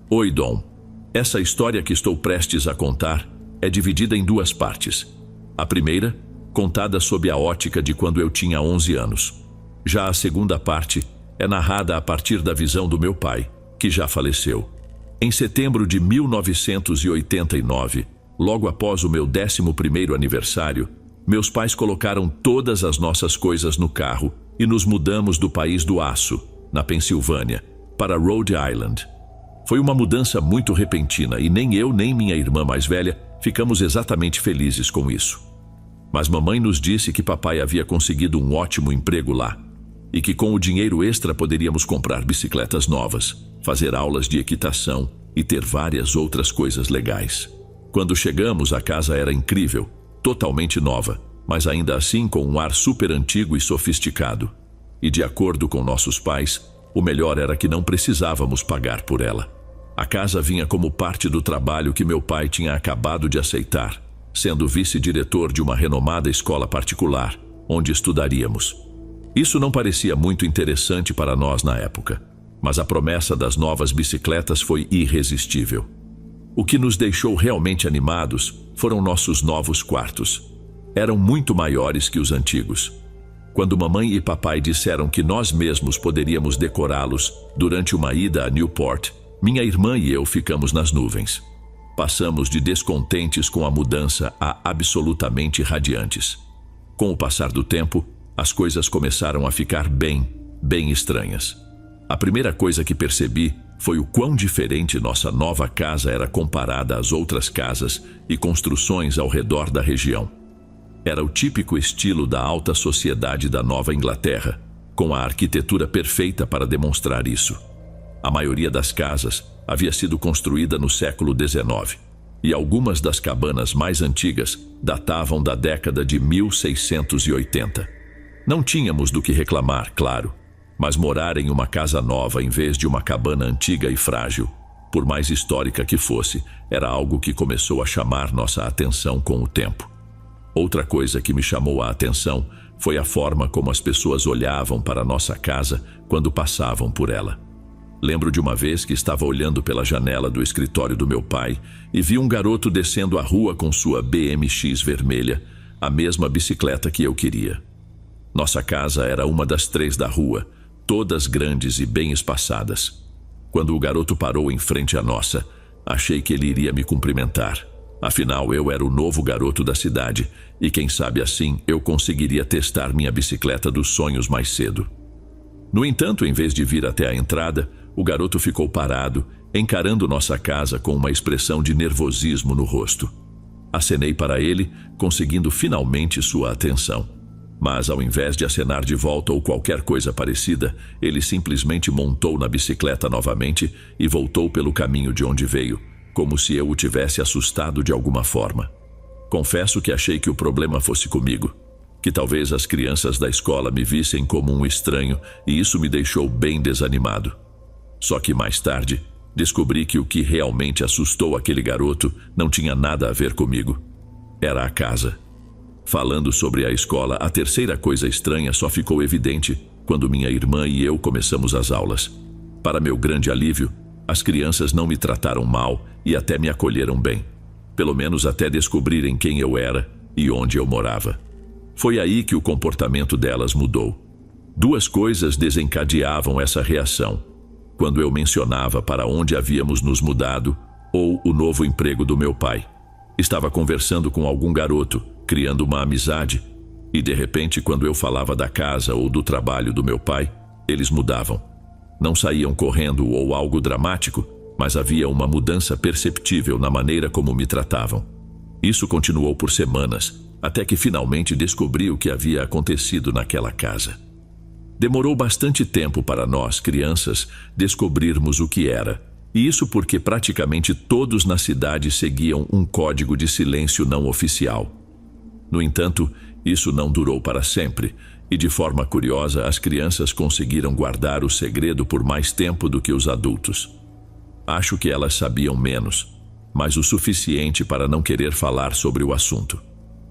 Oi, Dom. Essa história que estou prestes a contar é dividida em duas partes. A primeira, contada sob a ótica de quando eu tinha 11 anos. Já a segunda parte é narrada a partir da visão do meu pai, que já faleceu. Em setembro de 1989, logo após o meu 11º aniversário, meus pais colocaram todas as nossas coisas no carro e nos mudamos do país do aço, na Pensilvânia, para Rhode Island. Foi uma mudança muito repentina e nem eu nem minha irmã mais velha ficamos exatamente felizes com isso. Mas mamãe nos disse que papai havia conseguido um ótimo emprego lá e que com o dinheiro extra poderíamos comprar bicicletas novas, fazer aulas de equitação e ter várias outras coisas legais. Quando chegamos, a casa era incrível, totalmente nova, mas ainda assim com um ar super antigo e sofisticado. E de acordo com nossos pais, o melhor era que não precisávamos pagar por ela. A casa vinha como parte do trabalho que meu pai tinha acabado de aceitar, sendo vice-diretor de uma renomada escola particular, onde estudaríamos. Isso não parecia muito interessante para nós na época, mas a promessa das novas bicicletas foi irresistível. O que nos deixou realmente animados foram nossos novos quartos. Eram muito maiores que os antigos. Quando mamãe e papai disseram que nós mesmos poderíamos decorá-los durante uma ida a Newport, minha irmã e eu ficamos nas nuvens. Passamos de descontentes com a mudança a absolutamente radiantes. Com o passar do tempo, as coisas começaram a ficar bem estranhas. A primeira coisa que percebi foi o quão diferente nossa nova casa era comparada às outras casas e construções ao redor da região. Era o típico estilo da alta sociedade da Nova Inglaterra, com a arquitetura perfeita para demonstrar isso. A maioria das casas havia sido construída no século XIX, e algumas das cabanas mais antigas datavam da década de 1680. Não tínhamos do que reclamar, claro, mas morar em uma casa nova em vez de uma cabana antiga e frágil, por mais histórica que fosse, era algo que começou a chamar nossa atenção com o tempo. Outra coisa que me chamou a atenção foi a forma como as pessoas olhavam para nossa casa quando passavam por ela. Lembro de uma vez que estava olhando pela janela do escritório do meu pai e vi um garoto descendo a rua com sua BMX vermelha, a mesma bicicleta que eu queria. Nossa casa era uma das 3 da rua, todas grandes e bem espaçadas. Quando o garoto parou em frente à nossa, achei que ele iria me cumprimentar. Afinal, eu era o novo garoto da cidade e quem sabe assim eu conseguiria testar minha bicicleta dos sonhos mais cedo. No entanto, em vez de vir até a entrada, o garoto ficou parado, encarando nossa casa com uma expressão de nervosismo no rosto. Acenei para ele, conseguindo finalmente sua atenção. Mas ao invés de acenar de volta ou qualquer coisa parecida, ele simplesmente montou na bicicleta novamente e voltou pelo caminho de onde veio, como se eu o tivesse assustado de alguma forma. Confesso que achei que o problema fosse comigo, que talvez as crianças da escola me vissem como um estranho e isso me deixou bem desanimado. Só que mais tarde, descobri que o que realmente assustou aquele garoto não tinha nada a ver comigo. Era a casa. Falando sobre a escola, a terceira coisa estranha só ficou evidente quando minha irmã e eu começamos as aulas. Para meu grande alívio, as crianças não me trataram mal e até me acolheram bem. Pelo menos até descobrirem quem eu era e onde eu morava. Foi aí que o comportamento delas mudou. 2 coisas desencadeavam essa reação. Quando eu mencionava para onde havíamos nos mudado ou o novo emprego do meu pai. Estava conversando com algum garoto, criando uma amizade, e de repente, quando eu falava da casa ou do trabalho do meu pai, eles mudavam. Não saíam correndo ou algo dramático, mas havia uma mudança perceptível na maneira como me tratavam. Isso continuou por semanas, até que finalmente descobri o que havia acontecido naquela casa. Demorou bastante tempo para nós, crianças, descobrirmos o que era. E isso porque praticamente todos na cidade seguiam um código de silêncio não oficial. No entanto, isso não durou para sempre, e de forma curiosa as crianças conseguiram guardar o segredo por mais tempo do que os adultos. Acho que elas sabiam menos, mas o suficiente para não querer falar sobre o assunto.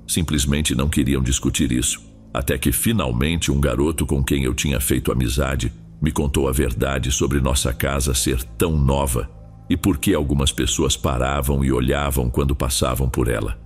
Simplesmente não queriam discutir isso. Até que finalmente um garoto com quem eu tinha feito amizade me contou a verdade sobre nossa casa ser tão nova e por que algumas pessoas paravam e olhavam quando passavam por ela.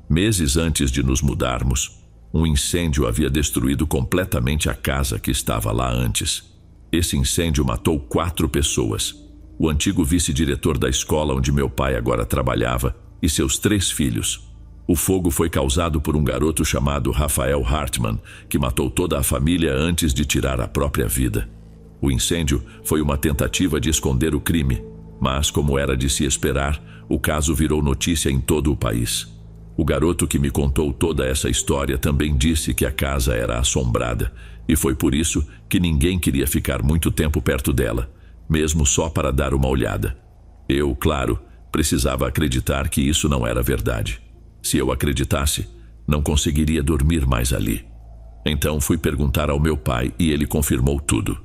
Meses antes de nos mudarmos, um incêndio havia destruído completamente a casa que estava lá antes. Esse incêndio matou 4 pessoas: o antigo vice-diretor da escola onde meu pai agora trabalhava e seus 3 filhos. O fogo foi causado por um garoto chamado Rafael Hartman, que matou toda a família antes de tirar a própria vida. O incêndio foi uma tentativa de esconder o crime, mas, como era de se esperar, o caso virou notícia em todo o país. O garoto que me contou toda essa história também disse que a casa era assombrada, e foi por isso que ninguém queria ficar muito tempo perto dela, mesmo só para dar uma olhada. Eu, claro, precisava acreditar que isso não era verdade. Se eu acreditasse, não conseguiria dormir mais ali. Então fui perguntar ao meu pai e ele confirmou tudo.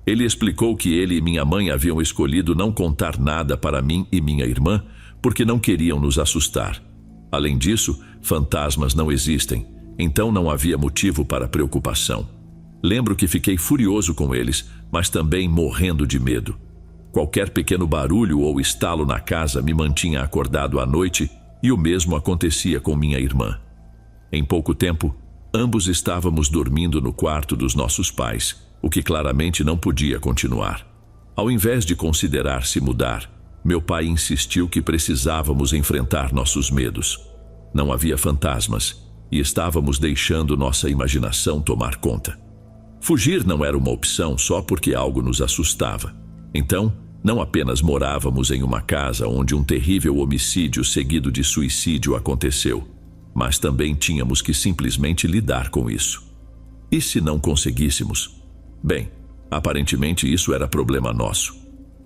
Ele explicou que ele e minha mãe haviam escolhido não contar nada para mim e minha irmã porque não queriam nos assustar. Além disso, fantasmas não existem, então não havia motivo para preocupação. Lembro que fiquei furioso com eles, mas também morrendo de medo. Qualquer pequeno barulho ou estalo na casa me mantinha acordado à noite, e o mesmo acontecia com minha irmã. Em pouco tempo, ambos estávamos dormindo no quarto dos nossos pais, o que claramente não podia continuar. Ao invés de considerar se mudar, meu pai insistiu que precisávamos enfrentar nossos medos. Não havia fantasmas, e estávamos deixando nossa imaginação tomar conta. Fugir não era uma opção só porque algo nos assustava. Então, não apenas morávamos em uma casa onde um terrível homicídio seguido de suicídio aconteceu, mas também tínhamos que simplesmente lidar com isso. E se não conseguíssemos? Bem, aparentemente isso era problema nosso.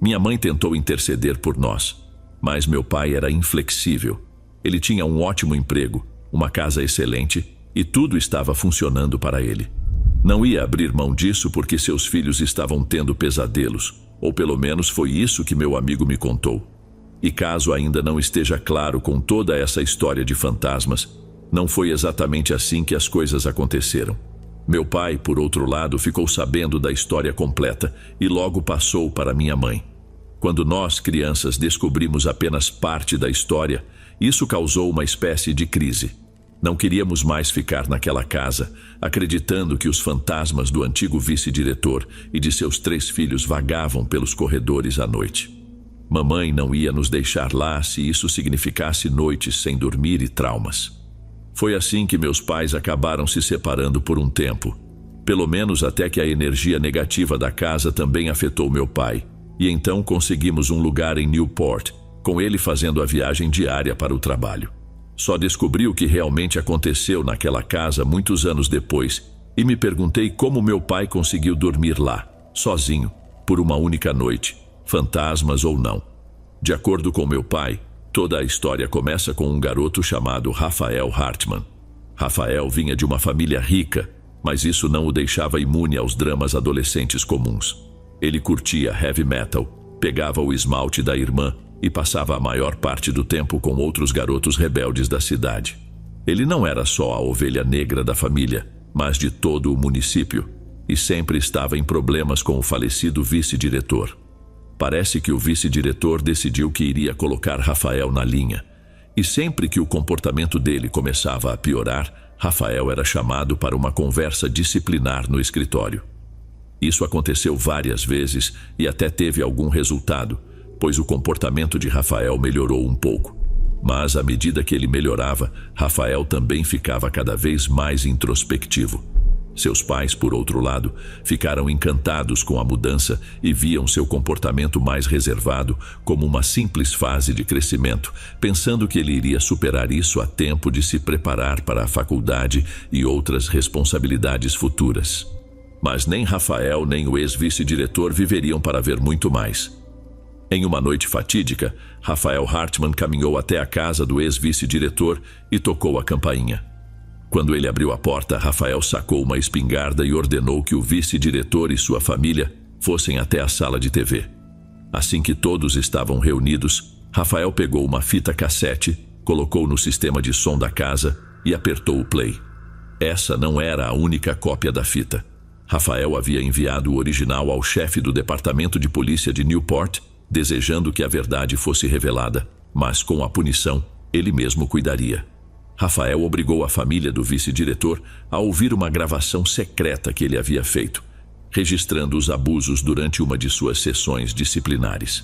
Minha mãe tentou interceder por nós, mas meu pai era inflexível. Ele tinha um ótimo emprego, uma casa excelente e tudo estava funcionando para ele. Não ia abrir mão disso porque seus filhos estavam tendo pesadelos, ou pelo menos foi isso que meu amigo me contou. E caso ainda não esteja claro com toda essa história de fantasmas, não foi exatamente assim que as coisas aconteceram. Meu pai, por outro lado, ficou sabendo da história completa e logo passou para minha mãe. Quando nós, crianças, descobrimos apenas parte da história, isso causou uma espécie de crise. Não queríamos mais ficar naquela casa, acreditando que os fantasmas do antigo vice-diretor e de seus 3 filhos vagavam pelos corredores à noite. Mamãe não ia nos deixar lá se isso significasse noites sem dormir e traumas. Foi assim que meus pais acabaram se separando por um tempo, pelo menos até que a energia negativa da casa também afetou meu pai, e então conseguimos um lugar em Newport, com ele fazendo a viagem diária para o trabalho. Só descobri o que realmente aconteceu naquela casa muitos anos depois e me perguntei como meu pai conseguiu dormir lá, sozinho, por uma única noite, fantasmas ou não. De acordo com meu pai, toda a história começa com um garoto chamado Rafael Hartman. Rafael vinha de uma família rica, mas isso não o deixava imune aos dramas adolescentes comuns. Ele curtia heavy metal, pegava o esmalte da irmã e passava a maior parte do tempo com outros garotos rebeldes da cidade. Ele não era só a ovelha negra da família, mas de todo o município, e sempre estava em problemas com o falecido vice-diretor. Parece que o vice-diretor decidiu que iria colocar Rafael na linha, e sempre que o comportamento dele começava a piorar, Rafael era chamado para uma conversa disciplinar no escritório. Isso aconteceu várias vezes e até teve algum resultado, pois o comportamento de Rafael melhorou um pouco. Mas à medida que ele melhorava, Rafael também ficava cada vez mais introspectivo. Seus pais, por outro lado, ficaram encantados com a mudança e viam seu comportamento mais reservado como uma simples fase de crescimento, pensando que ele iria superar isso a tempo de se preparar para a faculdade e outras responsabilidades futuras. Mas nem Rafael nem o ex-vice-diretor viveriam para ver muito mais. Em uma noite fatídica, Rafael Hartman caminhou até a casa do ex-vice-diretor e tocou a campainha. Quando ele abriu a porta, Rafael sacou uma espingarda e ordenou que o vice-diretor e sua família fossem até a sala de TV. Assim que todos estavam reunidos, Rafael pegou uma fita cassete, colocou no sistema de som da casa e apertou o play. Essa não era a única cópia da fita. Rafael havia enviado o original ao chefe do departamento de polícia de Newport, desejando que a verdade fosse revelada, mas com a punição, ele mesmo cuidaria. Rafael obrigou a família do vice-diretor a ouvir uma gravação secreta que ele havia feito, registrando os abusos durante uma de suas sessões disciplinares.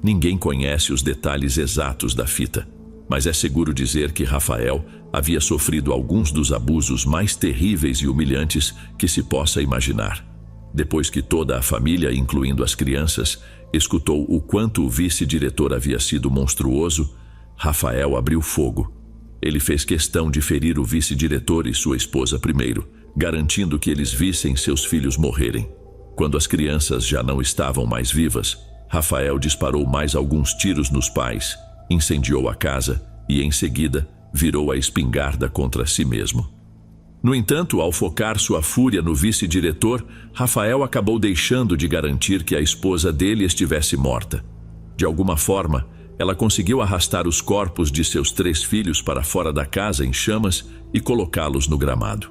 Ninguém conhece os detalhes exatos da fita, mas é seguro dizer que Rafael havia sofrido alguns dos abusos mais terríveis e humilhantes que se possa imaginar. Depois que toda a família, incluindo as crianças, escutou o quanto o vice-diretor havia sido monstruoso, Rafael abriu fogo. Ele fez questão de ferir o vice-diretor e sua esposa primeiro, garantindo que eles vissem seus filhos morrerem. Quando as crianças já não estavam mais vivas, Rafael disparou mais alguns tiros nos pais, incendiou a casa e, em seguida, virou a espingarda contra si mesmo. No entanto, ao focar sua fúria no vice-diretor, Rafael acabou deixando de garantir que a esposa dele estivesse morta. De alguma forma, ela conseguiu arrastar os corpos de seus 3 filhos para fora da casa em chamas e colocá-los no gramado.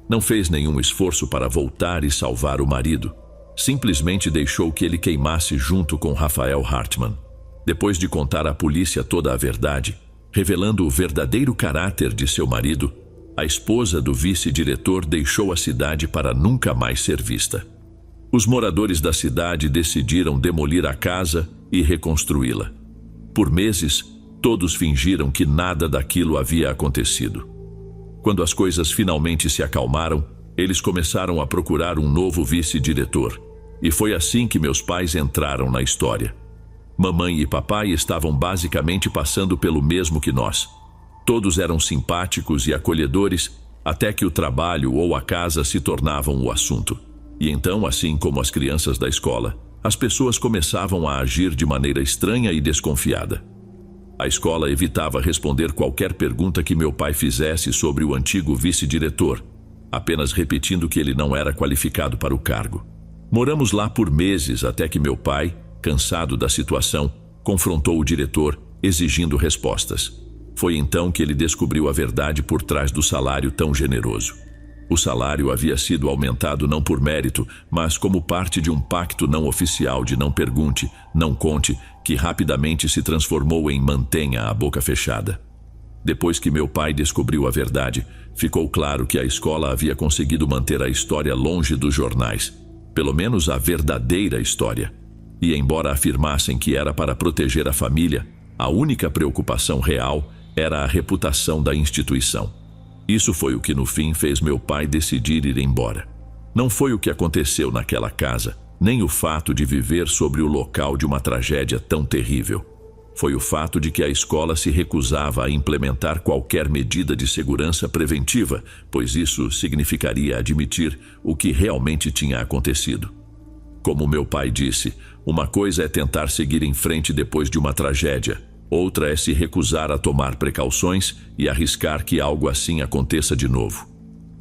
Não fez nenhum esforço para voltar e salvar o marido. Simplesmente deixou que ele queimasse junto com Rafael Hartman. Depois de contar à polícia toda a verdade, revelando o verdadeiro caráter de seu marido, a esposa do vice-diretor deixou a cidade para nunca mais ser vista. Os moradores da cidade decidiram demolir a casa e reconstruí-la. Por meses, todos fingiram que nada daquilo havia acontecido. Quando as coisas finalmente se acalmaram, eles começaram a procurar um novo vice-diretor. E foi assim que meus pais entraram na história. Mamãe e papai estavam basicamente passando pelo mesmo que nós. Todos eram simpáticos e acolhedores, até que o trabalho ou a casa se tornavam o assunto. E então, assim como as crianças da escola, as pessoas começavam a agir de maneira estranha e desconfiada. A escola evitava responder qualquer pergunta que meu pai fizesse sobre o antigo vice-diretor, apenas repetindo que ele não era qualificado para o cargo. Moramos lá por meses até que meu pai, cansado da situação, confrontou o diretor, exigindo respostas. Foi então que ele descobriu a verdade por trás do salário tão generoso. O salário havia sido aumentado não por mérito, mas como parte de um pacto não oficial de não pergunte, não conte, que rapidamente se transformou em mantenha a boca fechada. Depois que meu pai descobriu a verdade, ficou claro que a escola havia conseguido manter a história longe dos jornais, pelo menos a verdadeira história. E embora afirmassem que era para proteger a família, a única preocupação real era a reputação da instituição. Isso foi o que no fim fez meu pai decidir ir embora. Não foi o que aconteceu naquela casa, nem o fato de viver sobre o local de uma tragédia tão terrível. Foi o fato de que a escola se recusava a implementar qualquer medida de segurança preventiva, pois isso significaria admitir o que realmente tinha acontecido. Como meu pai disse, uma coisa é tentar seguir em frente depois de uma tragédia, outra é se recusar a tomar precauções e arriscar que algo assim aconteça de novo.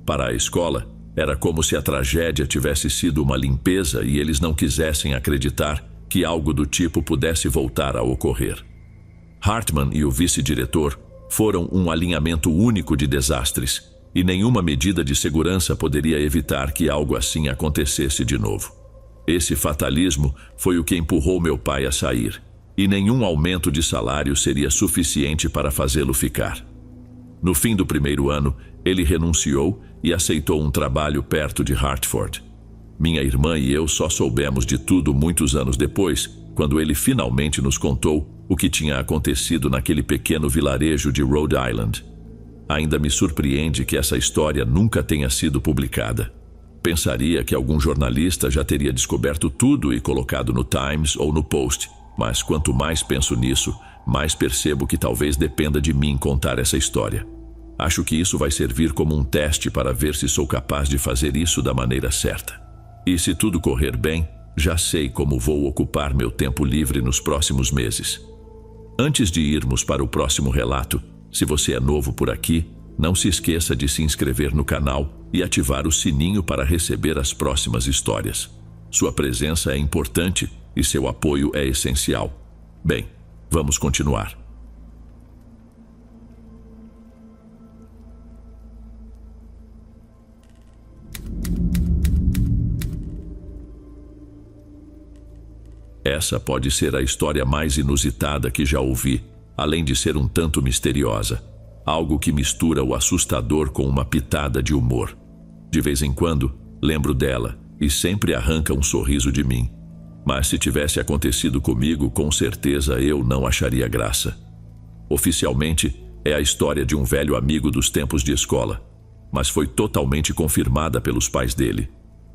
Para a escola, era como se a tragédia tivesse sido uma limpeza e eles não quisessem acreditar que algo do tipo pudesse voltar a ocorrer. Hartman e o vice-diretor foram um alinhamento único de desastres, e nenhuma medida de segurança poderia evitar que algo assim acontecesse de novo. Esse fatalismo foi o que empurrou meu pai a sair, e nenhum aumento de salário seria suficiente para fazê-lo ficar. No fim do primeiro ano, ele renunciou e aceitou um trabalho perto de Hartford. Minha irmã e eu só soubemos de tudo muitos anos depois, quando ele finalmente nos contou o que tinha acontecido naquele pequeno vilarejo de Rhode Island. Ainda me surpreende que essa história nunca tenha sido publicada. Pensaria que algum jornalista já teria descoberto tudo e colocado no Times ou no Post, mas quanto mais penso nisso, mais percebo que talvez dependa de mim contar essa história. Acho que isso vai servir como um teste para ver se sou capaz de fazer isso da maneira certa. E se tudo correr bem, já sei como vou ocupar meu tempo livre nos próximos meses. Antes de irmos para o próximo relato, se você é novo por aqui, não se esqueça de se inscrever no canal e ativar o sininho para receber as próximas histórias. Sua presença é importante e seu apoio é essencial. Bem, vamos continuar. essa pode ser a história mais inusitada que já ouvi, além de ser um tanto misteriosa. Algo que mistura o assustador com uma pitada de humor. De vez em quando, lembro dela e sempre arranca um sorriso de mim. Mas se tivesse acontecido comigo, com certeza eu não acharia graça. Oficialmente, é a história de um velho amigo dos tempos de escola, mas foi totalmente confirmada pelos pais dele.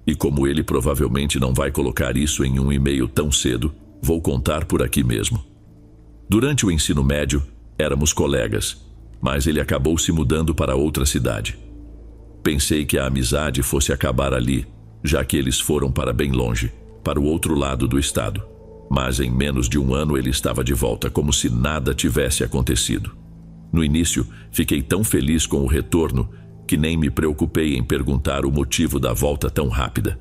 E como ele provavelmente não vai colocar isso em um e-mail tão cedo, vou contar por aqui mesmo. Durante o ensino médio, éramos colegas, mas ele acabou se mudando para outra cidade. Pensei que a amizade fosse acabar ali, já que eles foram para bem longe, para o outro lado do estado. Mas em menos de um ano ele estava de volta, como se nada tivesse acontecido. No início, fiquei tão feliz com o retorno que nem me preocupei em perguntar o motivo da volta tão rápida.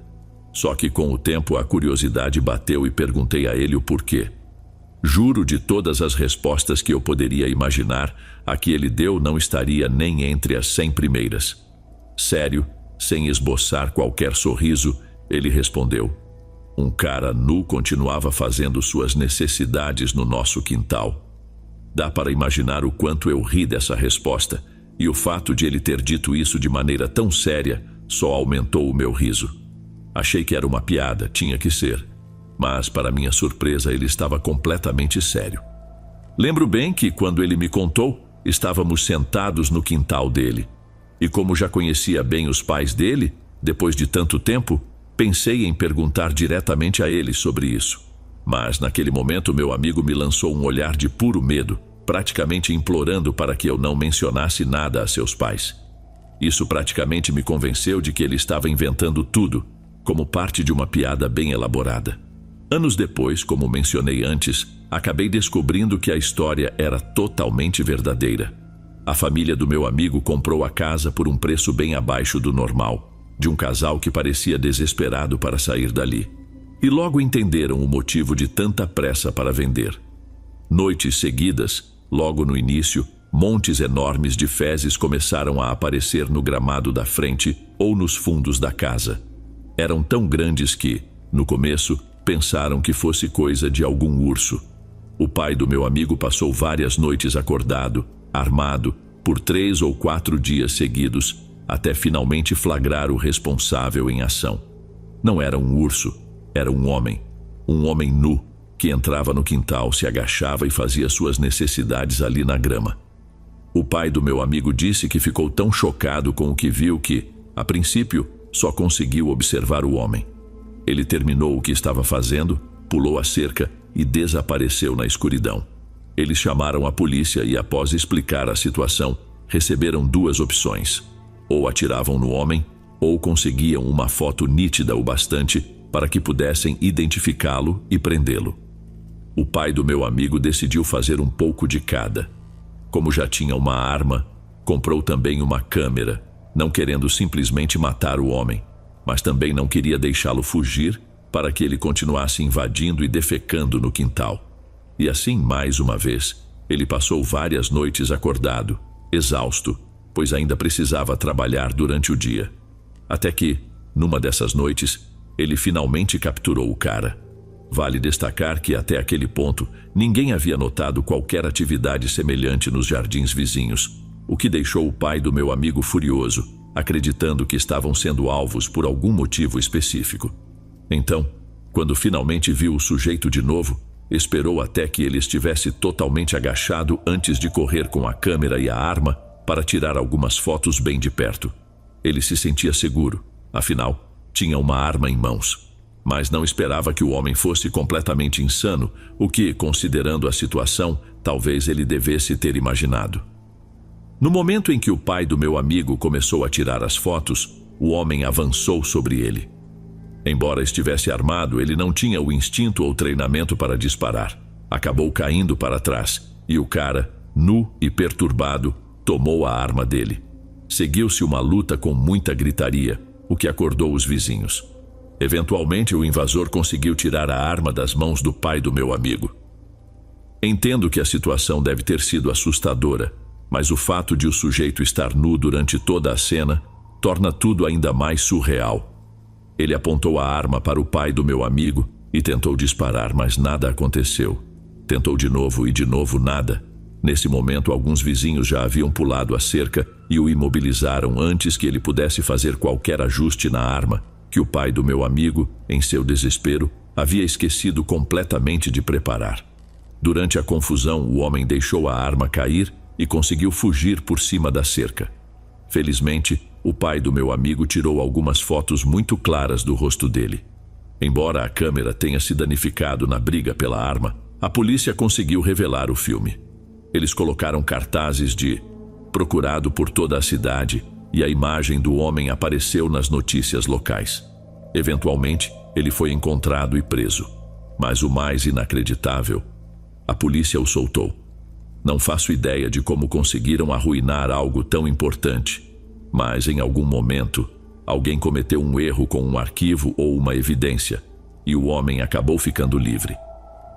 Só que com o tempo a curiosidade bateu e perguntei a ele o porquê. Juro, de todas as respostas que eu poderia imaginar, a que ele deu não estaria nem entre as 100 primeiras. Sério, sem esboçar qualquer sorriso, ele respondeu: um cara nu continuava fazendo suas necessidades no nosso quintal. Dá para imaginar o quanto eu ri dessa resposta, e o fato de ele ter dito isso de maneira tão séria só aumentou o meu riso. Achei que era uma piada, tinha que ser. Mas, para minha surpresa, ele estava completamente sério. Lembro bem que, quando ele me contou, estávamos sentados no quintal dele. E como já conhecia bem os pais dele, depois de tanto tempo, pensei em perguntar diretamente a ele sobre isso. Mas, naquele momento, meu amigo me lançou um olhar de puro medo, praticamente implorando para que eu não mencionasse nada a seus pais. Isso praticamente me convenceu de que ele estava inventando tudo, como parte de uma piada bem elaborada. Anos depois, como mencionei antes, acabei descobrindo que a história era totalmente verdadeira. A família do meu amigo comprou a casa por um preço bem abaixo do normal, de um casal que parecia desesperado para sair dali. E logo entenderam o motivo de tanta pressa para vender. Noites seguidas, logo no início, montes enormes de fezes começaram a aparecer no gramado da frente ou nos fundos da casa. Eram tão grandes que, no começo, pensaram que fosse coisa de algum urso. O pai do meu amigo passou várias noites acordado, armado, por 3 ou 4 dias seguidos, até finalmente flagrar o responsável em ação. Não era um urso, era um homem nu, que entrava no quintal, se agachava e fazia suas necessidades ali na grama. O pai do meu amigo disse que ficou tão chocado com o que viu que, a princípio, só conseguiu observar o homem. Ele terminou o que estava fazendo, pulou a cerca e desapareceu na escuridão. Eles chamaram a polícia e, após explicar a situação, receberam 2 opções: ou atiravam no homem, ou conseguiam uma foto nítida o bastante para que pudessem identificá-lo e prendê-lo. O pai do meu amigo decidiu fazer um pouco de cada. Como já tinha uma arma, comprou também uma câmera, não querendo simplesmente matar o homem, mas também não queria deixá-lo fugir para que ele continuasse invadindo e defecando no quintal. E assim, mais uma vez, ele passou várias noites acordado, exausto, pois ainda precisava trabalhar durante o dia. Até que, numa dessas noites, ele finalmente capturou o cara. Vale destacar que até aquele ponto, ninguém havia notado qualquer atividade semelhante nos jardins vizinhos, o que deixou o pai do meu amigo furioso, acreditando que estavam sendo alvos por algum motivo específico. Então, quando finalmente viu o sujeito de novo, esperou até que ele estivesse totalmente agachado antes de correr com a câmera e a arma para tirar algumas fotos bem de perto. Ele se sentia seguro, afinal, tinha uma arma em mãos. Mas não esperava que o homem fosse completamente insano, o que, considerando a situação, talvez ele devesse ter imaginado. No momento em que o pai do meu amigo começou a tirar as fotos, o homem avançou sobre ele. Embora estivesse armado, ele não tinha o instinto ou treinamento para disparar. Acabou caindo para trás, e o cara, nu e perturbado, tomou a arma dele. Seguiu-se uma luta com muita gritaria, o que acordou os vizinhos. Eventualmente, o invasor conseguiu tirar a arma das mãos do pai do meu amigo. Entendo que a situação deve ter sido assustadora, mas o fato de o sujeito estar nu durante toda a cena torna tudo ainda mais surreal. Ele apontou a arma para o pai do meu amigo e tentou disparar, mas nada aconteceu. Tentou de novo e de novo nada. Nesse momento, alguns vizinhos já haviam pulado a cerca e o imobilizaram antes que ele pudesse fazer qualquer ajuste na arma, que o pai do meu amigo, em seu desespero, havia esquecido completamente de preparar. Durante a confusão, o homem deixou a arma cair e conseguiu fugir por cima da cerca. Felizmente, o pai do meu amigo tirou algumas fotos muito claras do rosto dele. Embora a câmera tenha se danificado na briga pela arma, a polícia conseguiu revelar o filme. Eles colocaram cartazes de "procurado por toda a cidade" e a imagem do homem apareceu nas notícias locais. Eventualmente, ele foi encontrado e preso. Mas o mais inacreditável, a polícia o soltou. Não faço ideia de como conseguiram arruinar algo tão importante, mas em algum momento, alguém cometeu um erro com um arquivo ou uma evidência, e o homem acabou ficando livre.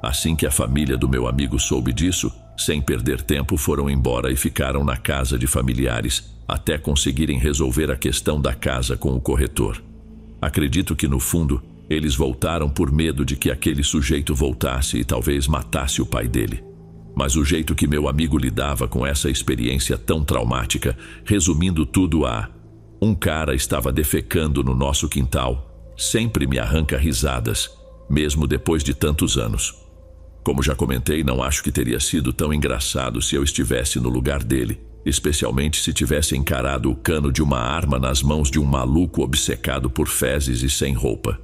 Assim que a família do meu amigo soube disso, sem perder tempo foram embora e ficaram na casa de familiares até conseguirem resolver a questão da casa com o corretor. Acredito que no fundo, eles voltaram por medo de que aquele sujeito voltasse e talvez matasse o pai dele. Mas o jeito que meu amigo lidava com essa experiência tão traumática, resumindo tudo a "um cara estava defecando no nosso quintal", sempre me arranca risadas, mesmo depois de tantos anos. Como já comentei, não acho que teria sido tão engraçado se eu estivesse no lugar dele, especialmente se tivesse encarado o cano de uma arma nas mãos de um maluco obcecado por fezes e sem roupa.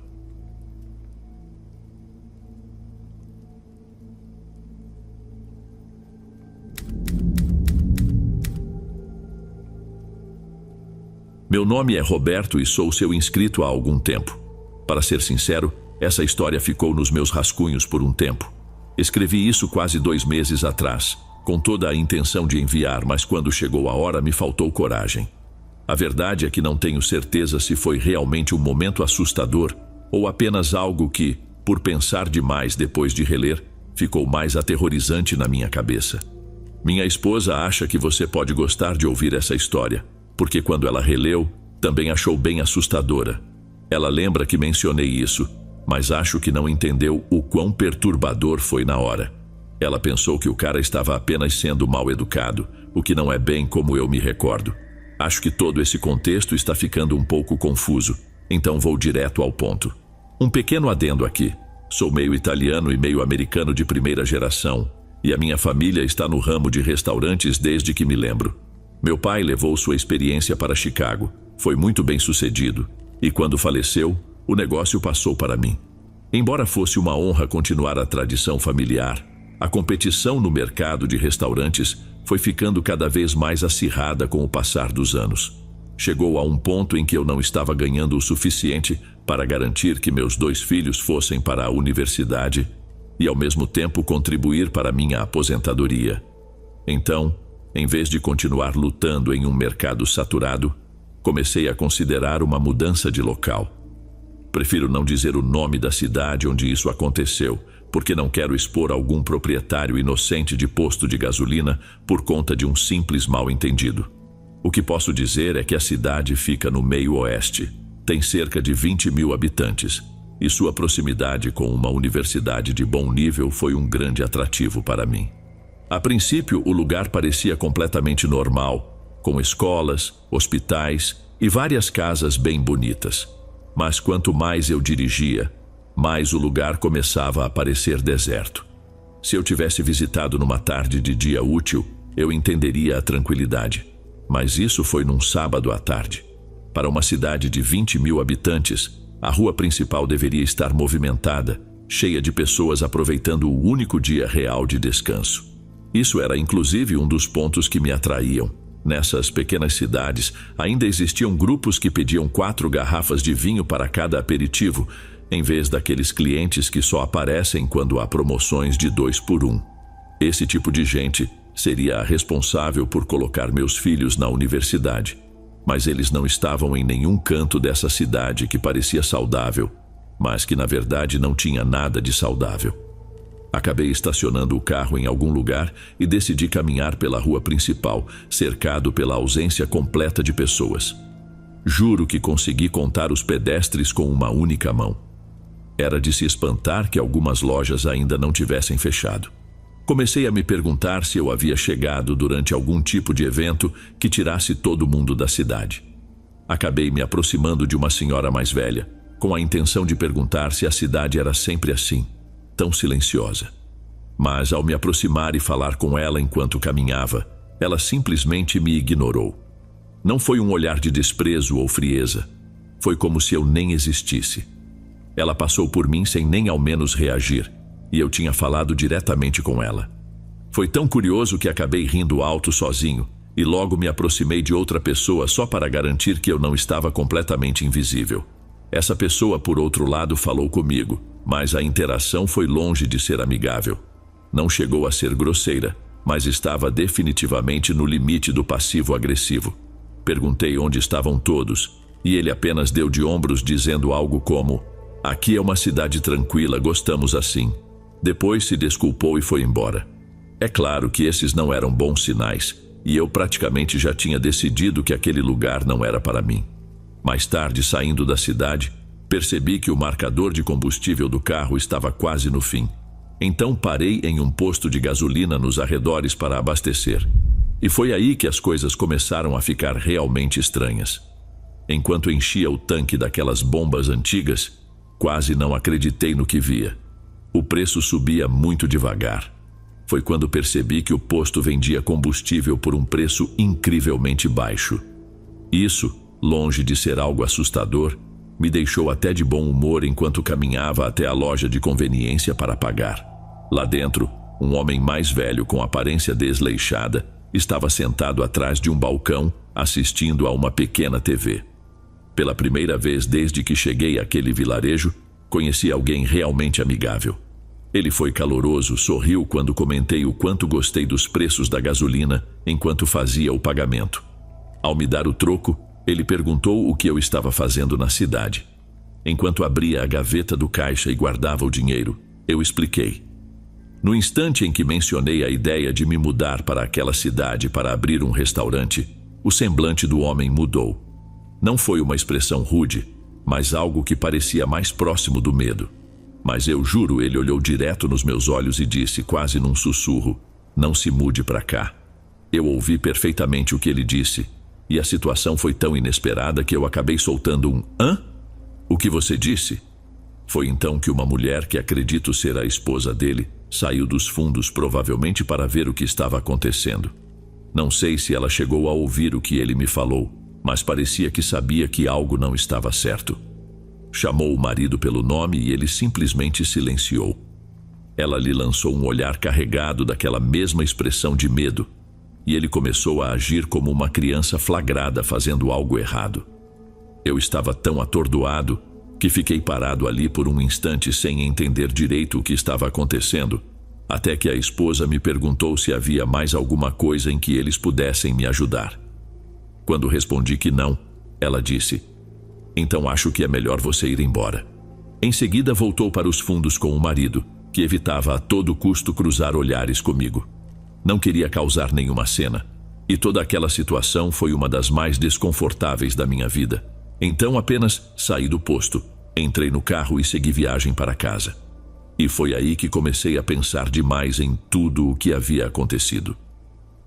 Meu nome é Roberto e sou seu inscrito há algum tempo. Para ser sincero, essa história ficou nos meus rascunhos por um tempo. Escrevi isso quase 2 meses atrás, com toda a intenção de enviar, mas quando chegou a hora me faltou coragem. A verdade é que não tenho certeza se foi realmente um momento assustador ou apenas algo que, por pensar demais depois de reler, ficou mais aterrorizante na minha cabeça. Minha esposa acha que você pode gostar de ouvir essa história, porque quando ela releu, também achou bem assustadora. Ela lembra que mencionei isso, mas acho que não entendeu o quão perturbador foi na hora. Ela pensou que o cara estava apenas sendo mal educado, o que não é bem como eu me recordo. Acho que todo esse contexto está ficando um pouco confuso, então vou direto ao ponto. Um pequeno adendo aqui. Sou meio italiano e meio americano de primeira geração, e a minha família está no ramo de restaurantes desde que me lembro. Meu pai levou sua experiência para Chicago, foi muito bem sucedido, e quando faleceu, o negócio passou para mim. Embora fosse uma honra continuar a tradição familiar, a competição no mercado de restaurantes foi ficando cada vez mais acirrada com o passar dos anos. Chegou a um ponto em que eu não estava ganhando o suficiente para garantir que meus 2 filhos fossem para a universidade e, ao mesmo tempo, contribuir para minha aposentadoria. Então, em vez de continuar lutando em um mercado saturado, comecei a considerar uma mudança de local. Prefiro não dizer o nome da cidade onde isso aconteceu, porque não quero expor algum proprietário inocente de posto de gasolina por conta de um simples mal-entendido. O que posso dizer é que a cidade fica no meio oeste, tem cerca de 20 mil habitantes, e sua proximidade com uma universidade de bom nível foi um grande atrativo para mim. A princípio, o lugar parecia completamente normal, com escolas, hospitais e várias casas bem bonitas. Mas quanto mais eu dirigia, mais o lugar começava a parecer deserto. Se eu tivesse visitado numa tarde de dia útil, eu entenderia a tranquilidade. Mas isso foi num sábado à tarde. Para uma cidade de 20 mil habitantes, a rua principal deveria estar movimentada, cheia de pessoas aproveitando o único dia real de descanso. Isso era inclusive um dos pontos que me atraíam. Nessas pequenas cidades, ainda existiam grupos que pediam 4 garrafas de vinho para cada aperitivo, em vez daqueles clientes que só aparecem quando há promoções de 2 por 1. Esse tipo de gente seria a responsável por colocar meus filhos na universidade. Mas eles não estavam em nenhum canto dessa cidade que parecia saudável, mas que na verdade não tinha nada de saudável. Acabei estacionando o carro em algum lugar e decidi caminhar pela rua principal, cercado pela ausência completa de pessoas. Juro que consegui contar os pedestres com uma única mão. Era de se espantar que algumas lojas ainda não tivessem fechado. Comecei a me perguntar se eu havia chegado durante algum tipo de evento que tirasse todo mundo da cidade. Acabei me aproximando de uma senhora mais velha, com a intenção de perguntar se a cidade era sempre assim, tão silenciosa. Mas ao me aproximar e falar com ela enquanto caminhava, ela simplesmente me ignorou. Não foi um olhar de desprezo ou frieza. Foi como se eu nem existisse. Ela passou por mim sem nem ao menos reagir, e eu tinha falado diretamente com ela. Foi tão curioso que acabei rindo alto sozinho, e logo me aproximei de outra pessoa só para garantir que eu não estava completamente invisível. Essa pessoa, por outro lado, falou comigo, mas a interação foi longe de ser amigável. Não chegou a ser grosseira, mas estava definitivamente no limite do passivo-agressivo. Perguntei onde estavam todos, e ele apenas deu de ombros dizendo algo como: "Aqui é uma cidade tranquila, gostamos assim." Depois se desculpou e foi embora. É claro que esses não eram bons sinais, e eu praticamente já tinha decidido que aquele lugar não era para mim. Mais tarde, saindo da cidade, percebi que o marcador de combustível do carro estava quase no fim. Então parei em um posto de gasolina nos arredores para abastecer. E foi aí que as coisas começaram a ficar realmente estranhas. Enquanto enchia o tanque daquelas bombas antigas, quase não acreditei no que via. O preço subia muito devagar. Foi quando percebi que o posto vendia combustível por um preço incrivelmente baixo. Isso, longe de ser algo assustador, me deixou até de bom humor enquanto caminhava até a loja de conveniência para pagar. Lá dentro, um homem mais velho com aparência desleixada estava sentado atrás de um balcão assistindo a uma pequena TV. Pela primeira vez desde que cheguei àquele vilarejo, conheci alguém realmente amigável. Ele foi caloroso, sorriu quando comentei o quanto gostei dos preços da gasolina enquanto fazia o pagamento. Ao me dar o troco, ele perguntou o que eu estava fazendo na cidade. Enquanto abria a gaveta do caixa e guardava o dinheiro, eu expliquei. No instante em que mencionei a ideia de me mudar para aquela cidade para abrir um restaurante, o semblante do homem mudou. Não foi uma expressão rude, mas algo que parecia mais próximo do medo. Mas eu juro, ele olhou direto nos meus olhos e disse, quase num sussurro: "Não se mude para cá." Eu ouvi perfeitamente o que ele disse, e a situação foi tão inesperada que eu acabei soltando um "Hã? O que você disse?" Foi então que uma mulher, que acredito ser a esposa dele, saiu dos fundos, provavelmente para ver o que estava acontecendo. Não sei se ela chegou a ouvir o que ele me falou, mas parecia que sabia que algo não estava certo. Chamou o marido pelo nome e ele simplesmente silenciou. Ela lhe lançou um olhar carregado daquela mesma expressão de medo, e ele começou a agir como uma criança flagrada fazendo algo errado. Eu estava tão atordoado que fiquei parado ali por um instante sem entender direito o que estava acontecendo, até que a esposa me perguntou se havia mais alguma coisa em que eles pudessem me ajudar. Quando respondi que não, ela disse: "Então acho que é melhor você ir embora." Em seguida voltou para os fundos com o marido, que evitava a todo custo cruzar olhares comigo. Não queria causar nenhuma cena, e toda aquela situação foi uma das mais desconfortáveis da minha vida. Então apenas saí do posto, entrei no carro e segui viagem para casa. E foi aí que comecei a pensar demais em tudo o que havia acontecido.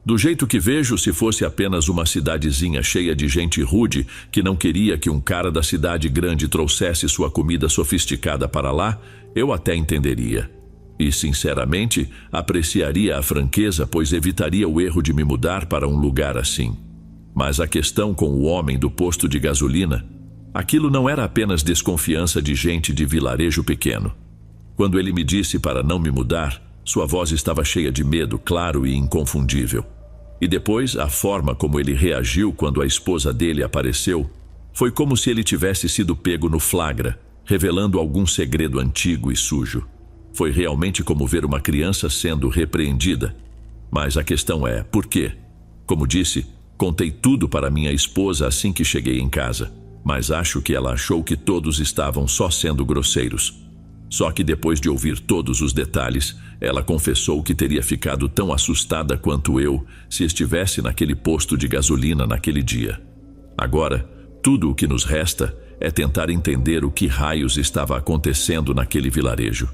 Do jeito que vejo, se fosse apenas uma cidadezinha cheia de gente rude que não queria que um cara da cidade grande trouxesse sua comida sofisticada para lá, eu até entenderia. E, sinceramente, apreciaria a franqueza, pois evitaria o erro de me mudar para um lugar assim. Mas a questão com o homem do posto de gasolina, aquilo não era apenas desconfiança de gente de vilarejo pequeno. Quando ele me disse para não me mudar, sua voz estava cheia de medo, claro e inconfundível. E depois, a forma como ele reagiu quando a esposa dele apareceu, foi como se ele tivesse sido pego no flagra, revelando algum segredo antigo e sujo. Foi realmente como ver uma criança sendo repreendida. Mas a questão é, por quê? Como disse, contei tudo para minha esposa assim que cheguei em casa, mas acho que ela achou que todos estavam só sendo grosseiros. Só que depois de ouvir todos os detalhes, ela confessou que teria ficado tão assustada quanto eu se estivesse naquele posto de gasolina naquele dia. Agora, tudo o que nos resta é tentar entender o que raios estava acontecendo naquele vilarejo.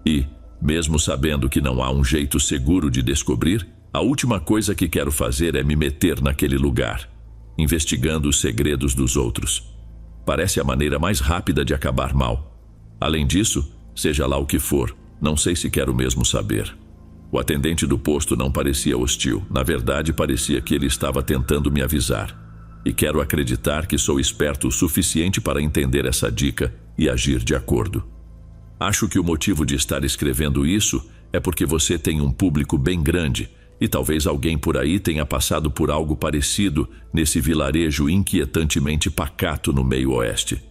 E, mesmo sabendo que não há um jeito seguro de descobrir, a última coisa que quero fazer é me meter naquele lugar, investigando os segredos dos outros. Parece a maneira mais rápida de acabar mal. Além disso, seja lá o que for, não sei se quero mesmo saber. O atendente do posto não parecia hostil. Na verdade, parecia que ele estava tentando me avisar. E quero acreditar que sou esperto o suficiente para entender essa dica e agir de acordo. Acho que o motivo de estar escrevendo isso é porque você tem um público bem grande e talvez alguém por aí tenha passado por algo parecido nesse vilarejo inquietantemente pacato no meio oeste.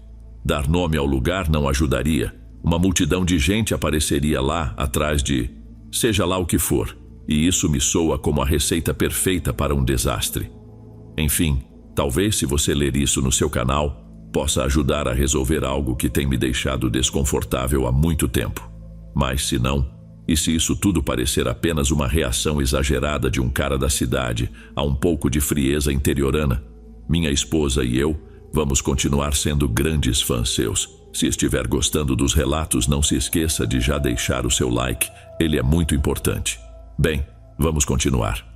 Dar nome ao lugar não ajudaria. Uma multidão de gente apareceria lá atrás de seja lá o que for, e isso me soa como a receita perfeita para um desastre. Enfim, talvez se você ler isso no seu canal, possa ajudar a resolver algo que tem me deixado desconfortável há muito tempo. Mas se não, e se isso tudo parecer apenas uma reação exagerada de um cara da cidade a um pouco de frieza interiorana, minha esposa e eu vamos continuar sendo grandes fãs seus. Se estiver gostando dos relatos, não se esqueça de já deixar o seu like, ele é muito importante. Bem, vamos continuar.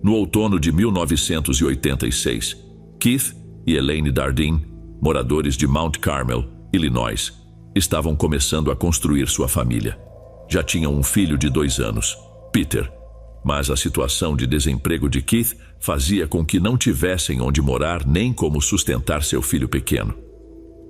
No outono de 1986, Keith e Elaine Dardeen, moradores de Mount Carmel, Illinois, estavam começando a construir sua família. Já tinham um filho de 2 anos, Peter, mas a situação de desemprego de Keith fazia com que não tivessem onde morar nem como sustentar seu filho pequeno.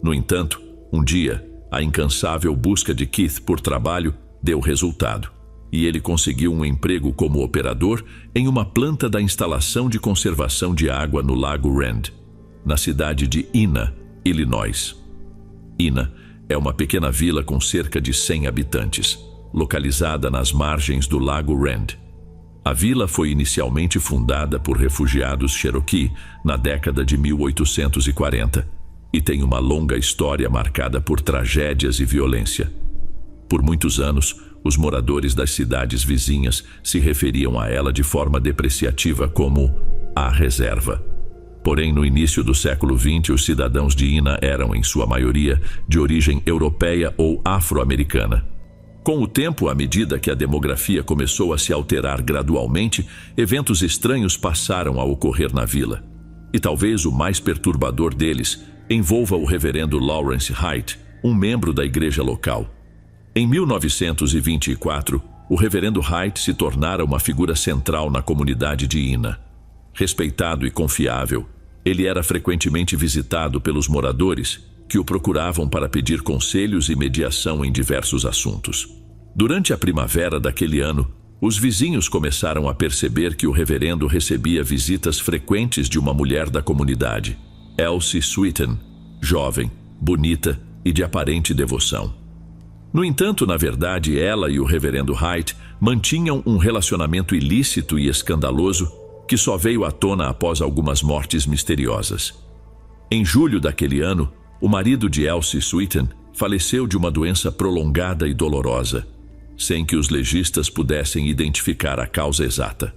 No entanto, um dia, a incansável busca de Keith por trabalho deu resultado, e ele conseguiu um emprego como operador em uma planta da instalação de conservação de água no Lago Rand, na cidade de Ina, Illinois. Ina é uma pequena vila com cerca de 100 habitantes, localizada nas margens do Lago Rand. A vila foi inicialmente fundada por refugiados Cherokee na década de 1840 e tem uma longa história marcada por tragédias e violência. Por muitos anos, os moradores das cidades vizinhas se referiam a ela de forma depreciativa como a reserva. Porém, no início do século XX, os cidadãos de Ina eram, em sua maioria, de origem europeia ou afro-americana. Com o tempo, à medida que a demografia começou a se alterar gradualmente, eventos estranhos passaram a ocorrer na vila. E talvez o mais perturbador deles envolva o reverendo Lawrence Hite, um membro da igreja local. Em 1924, o reverendo Hite se tornara uma figura central na comunidade de Ina. Respeitado e confiável, ele era frequentemente visitado pelos moradores, que o procuravam para pedir conselhos e mediação em diversos assuntos. Durante a primavera daquele ano, os vizinhos começaram a perceber que o reverendo recebia visitas frequentes de uma mulher da comunidade, Elsie Sweeten, jovem, bonita e de aparente devoção. No entanto, na verdade, ela e o reverendo Hite mantinham um relacionamento ilícito e escandaloso que só veio à tona após algumas mortes misteriosas. Em julho daquele ano, o marido de Elsie Sweeten faleceu de uma doença prolongada e dolorosa, sem que os legistas pudessem identificar a causa exata.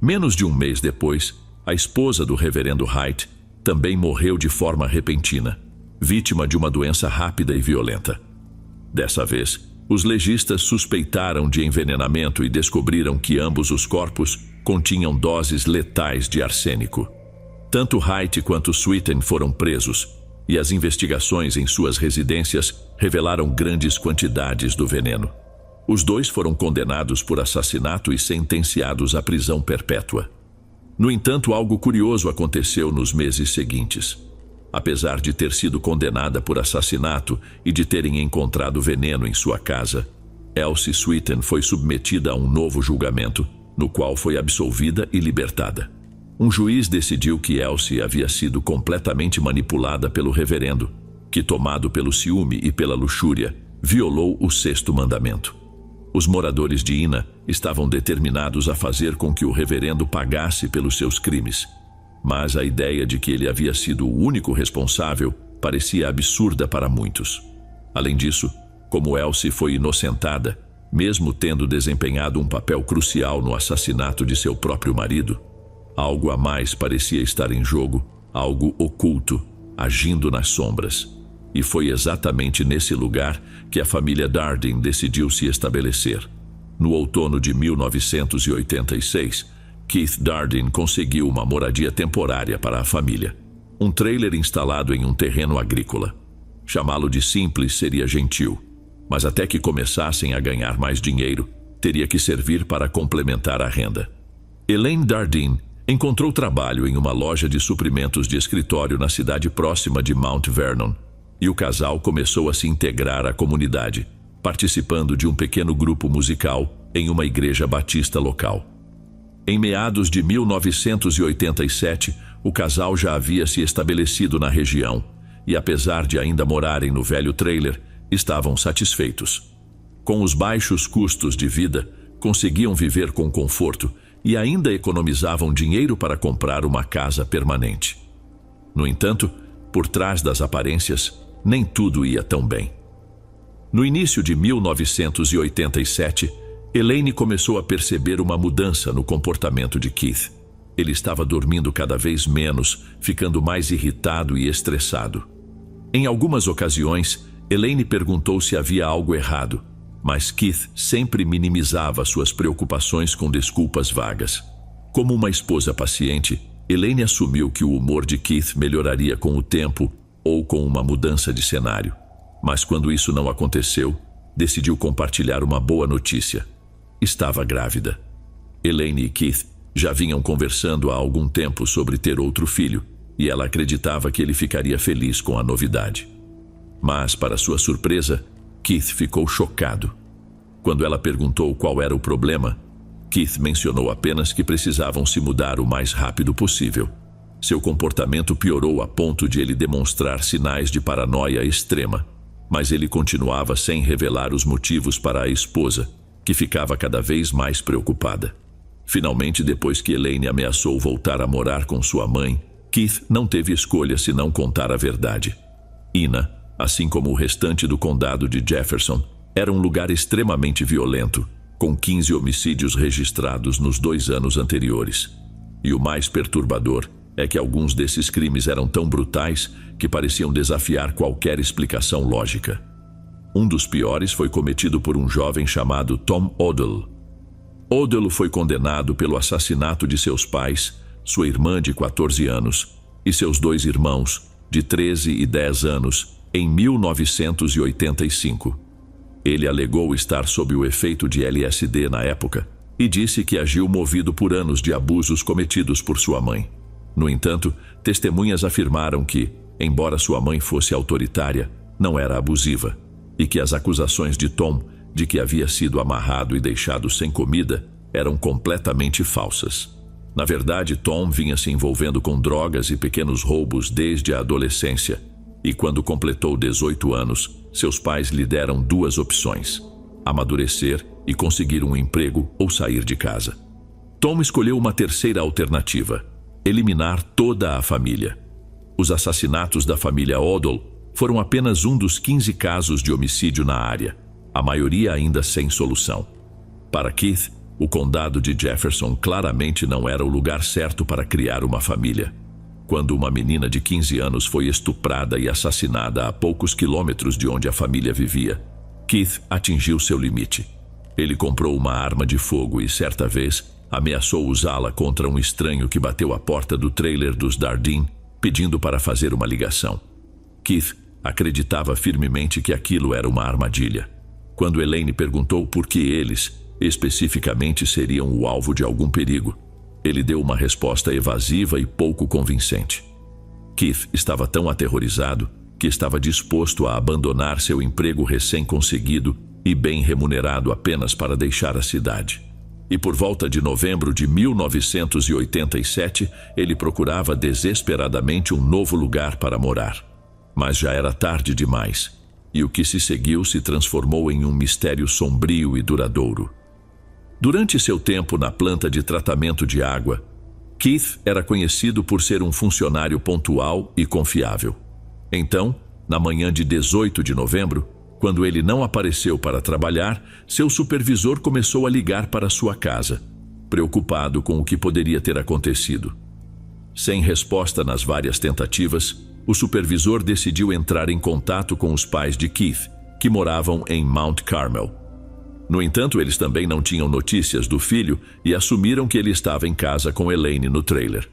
Menos de um mês depois, a esposa do reverendo Hite também morreu de forma repentina, vítima de uma doença rápida e violenta. Dessa vez, os legistas suspeitaram de envenenamento e descobriram que ambos os corpos continham doses letais de arsênico. Tanto Hite quanto Sweeten foram presos, e as investigações em suas residências revelaram grandes quantidades do veneno. Os dois foram condenados por assassinato e sentenciados à prisão perpétua. No entanto, algo curioso aconteceu nos meses seguintes. Apesar de ter sido condenada por assassinato e de terem encontrado veneno em sua casa, Elsie Sweeten foi submetida a um novo julgamento, no qual foi absolvida e libertada. Um juiz decidiu que Elsie havia sido completamente manipulada pelo reverendo, que, tomado pelo ciúme e pela luxúria, violou o 6º mandamento. Os moradores de Ina estavam determinados a fazer com que o reverendo pagasse pelos seus crimes, mas a ideia de que ele havia sido o único responsável parecia absurda para muitos. Além disso, como Elsie foi inocentada, mesmo tendo desempenhado um papel crucial no assassinato de seu próprio marido. Algo a mais parecia estar em jogo, algo oculto, agindo nas sombras. E foi exatamente nesse lugar que a família Dardin decidiu se estabelecer. No outono de 1986, Keith Dardin conseguiu uma moradia temporária para a família. Um trailer instalado em um terreno agrícola. Chamá-lo de simples seria gentil, mas até que começassem a ganhar mais dinheiro, teria que servir para complementar a renda. Elaine Dardin encontrou trabalho em uma loja de suprimentos de escritório na cidade próxima de Mount Vernon, e o casal começou a se integrar à comunidade, participando de um pequeno grupo musical em uma igreja batista local. Em meados de 1987, o casal já havia se estabelecido na região e, apesar de ainda morarem no velho trailer, estavam satisfeitos. Com os baixos custos de vida, conseguiam viver com conforto e ainda economizavam dinheiro para comprar uma casa permanente. No entanto, por trás das aparências, nem tudo ia tão bem. No início de 1987, Elaine começou a perceber uma mudança no comportamento de Keith. Ele estava dormindo cada vez menos, ficando mais irritado e estressado. Em algumas ocasiões, Elaine perguntou se havia algo errado, mas Keith sempre minimizava suas preocupações com desculpas vagas. Como uma esposa paciente, Elaine assumiu que o humor de Keith melhoraria com o tempo ou com uma mudança de cenário. Mas quando isso não aconteceu, decidiu compartilhar uma boa notícia. Estava grávida. Elaine e Keith já vinham conversando há algum tempo sobre ter outro filho, e ela acreditava que ele ficaria feliz com a novidade. Mas, para sua surpresa, Keith ficou chocado. Quando ela perguntou qual era o problema, Keith mencionou apenas que precisavam se mudar o mais rápido possível. Seu comportamento piorou a ponto de ele demonstrar sinais de paranoia extrema, mas ele continuava sem revelar os motivos para a esposa, que ficava cada vez mais preocupada. Finalmente, depois que Elaine ameaçou voltar a morar com sua mãe, Keith não teve escolha senão contar a verdade. Ina, assim como o restante do condado de Jefferson, era um lugar extremamente violento, com 15 homicídios registrados nos 2 anos anteriores. E o mais perturbador é que alguns desses crimes eram tão brutais que pareciam desafiar qualquer explicação lógica. Um dos piores foi cometido por um jovem chamado Tom Odell. Odell foi condenado pelo assassinato de seus pais, sua irmã de 14 anos e seus 2 irmãos, de 13 e 10 anos, em 1985. Ele alegou estar sob o efeito de LSD na época e disse que agiu movido por anos de abusos cometidos por sua mãe. No entanto, testemunhas afirmaram que, embora sua mãe fosse autoritária, não era abusiva, e que as acusações de Tom de que havia sido amarrado e deixado sem comida eram completamente falsas. Na verdade, Tom vinha se envolvendo com drogas e pequenos roubos desde a adolescência, e quando completou 18 anos, seus pais lhe deram 2 opções: amadurecer e conseguir um emprego ou sair de casa. Tom escolheu uma terceira alternativa: eliminar toda a família. Os assassinatos da família Odell foram apenas um dos 15 casos de homicídio na área, a maioria ainda sem solução. Para Keith, o condado de Jefferson claramente não era o lugar certo para criar uma família. Quando uma menina de 15 anos foi estuprada e assassinada a poucos quilômetros de onde a família vivia, Keith atingiu seu limite. Ele comprou uma arma de fogo e, certa vez, ameaçou usá-la contra um estranho que bateu à porta do trailer dos Dardin, pedindo para fazer uma ligação. Keith acreditava firmemente que aquilo era uma armadilha. Quando Elaine perguntou por que eles, especificamente, seriam o alvo de algum perigo, ele deu uma resposta evasiva e pouco convincente. Keith estava tão aterrorizado que estava disposto a abandonar seu emprego recém-conseguido e bem remunerado apenas para deixar a cidade. E por volta de novembro de 1987, ele procurava desesperadamente um novo lugar para morar. Mas já era tarde demais, e o que se seguiu se transformou em um mistério sombrio e duradouro. Durante seu tempo na planta de tratamento de água, Keith era conhecido por ser um funcionário pontual e confiável. Então, na manhã de 18 de novembro, Quando ele não apareceu para trabalhar, seu supervisor começou a ligar para sua casa, preocupado com o que poderia ter acontecido. Sem resposta nas várias tentativas, o supervisor decidiu entrar em contato com os pais de Keith, que moravam em Mount Carmel. No entanto, eles também não tinham notícias do filho e assumiram que ele estava em casa com Elaine no trailer.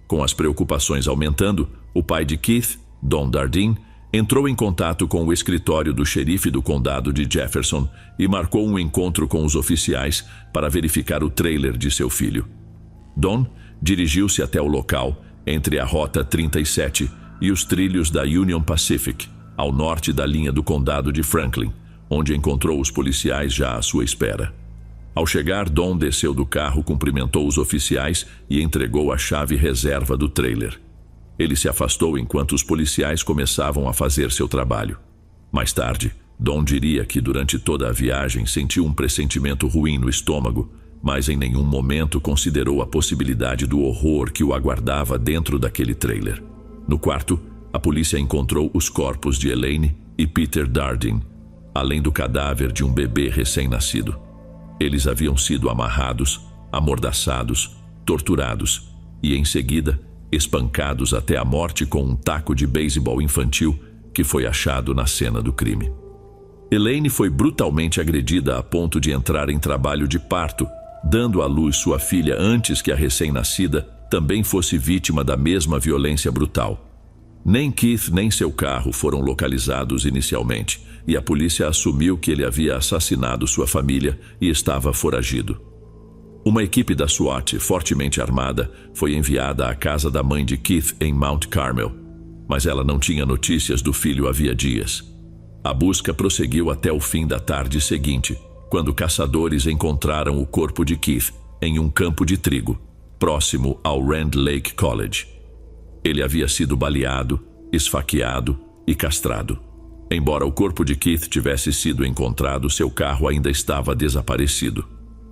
Com as preocupações aumentando, o pai de Keith, Don Dardeen, entrou em contato com o escritório do xerife do condado de Jefferson e marcou um encontro com os oficiais para verificar o trailer de seu filho. Don dirigiu-se até o local, entre a Rota 37 e os trilhos da Union Pacific, ao norte da linha do condado de Franklin, onde encontrou os policiais já à sua espera. Ao chegar, Don desceu do carro, cumprimentou os oficiais e entregou a chave reserva do trailer. Ele se afastou enquanto os policiais começavam a fazer seu trabalho. Mais tarde, Don diria que durante toda a viagem sentiu um pressentimento ruim no estômago, mas em nenhum momento considerou a possibilidade do horror que o aguardava dentro daquele trailer. No quarto, a polícia encontrou os corpos de Elaine e Peter Dardeen, além do cadáver de um bebê recém-nascido. Eles haviam sido amarrados, amordaçados, torturados e, em seguida, espancados até a morte com um taco de beisebol infantil que foi achado na cena do crime. Elaine foi brutalmente agredida a ponto de entrar em trabalho de parto, dando à luz sua filha antes que a recém-nascida também fosse vítima da mesma violência brutal. Nem Keith nem seu carro foram localizados inicialmente, e a polícia assumiu que ele havia assassinado sua família e estava foragido. Uma equipe da SWAT, fortemente armada, foi enviada à casa da mãe de Keith em Mount Carmel, mas ela não tinha notícias do filho havia dias. A busca prosseguiu até o fim da tarde seguinte, quando caçadores encontraram o corpo de Keith em um campo de trigo, próximo ao Rand Lake College. Ele havia sido baleado, esfaqueado e castrado. Embora o corpo de Keith tivesse sido encontrado, seu carro ainda estava desaparecido.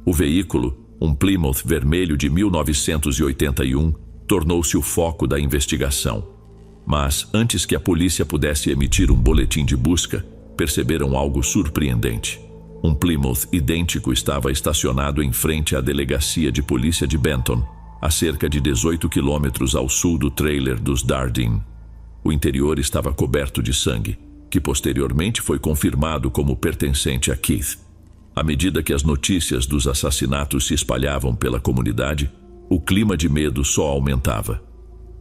O veículo, um Plymouth vermelho de 1981, tornou-se o foco da investigação. Mas, antes que a polícia pudesse emitir um boletim de busca, perceberam algo surpreendente. Um Plymouth idêntico estava estacionado em frente à delegacia de polícia de Benton, a cerca de 18 quilômetros ao sul do trailer dos Dardeen. O interior estava coberto de sangue, que posteriormente foi confirmado como pertencente a Keith. À medida que as notícias dos assassinatos se espalhavam pela comunidade, o clima de medo só aumentava.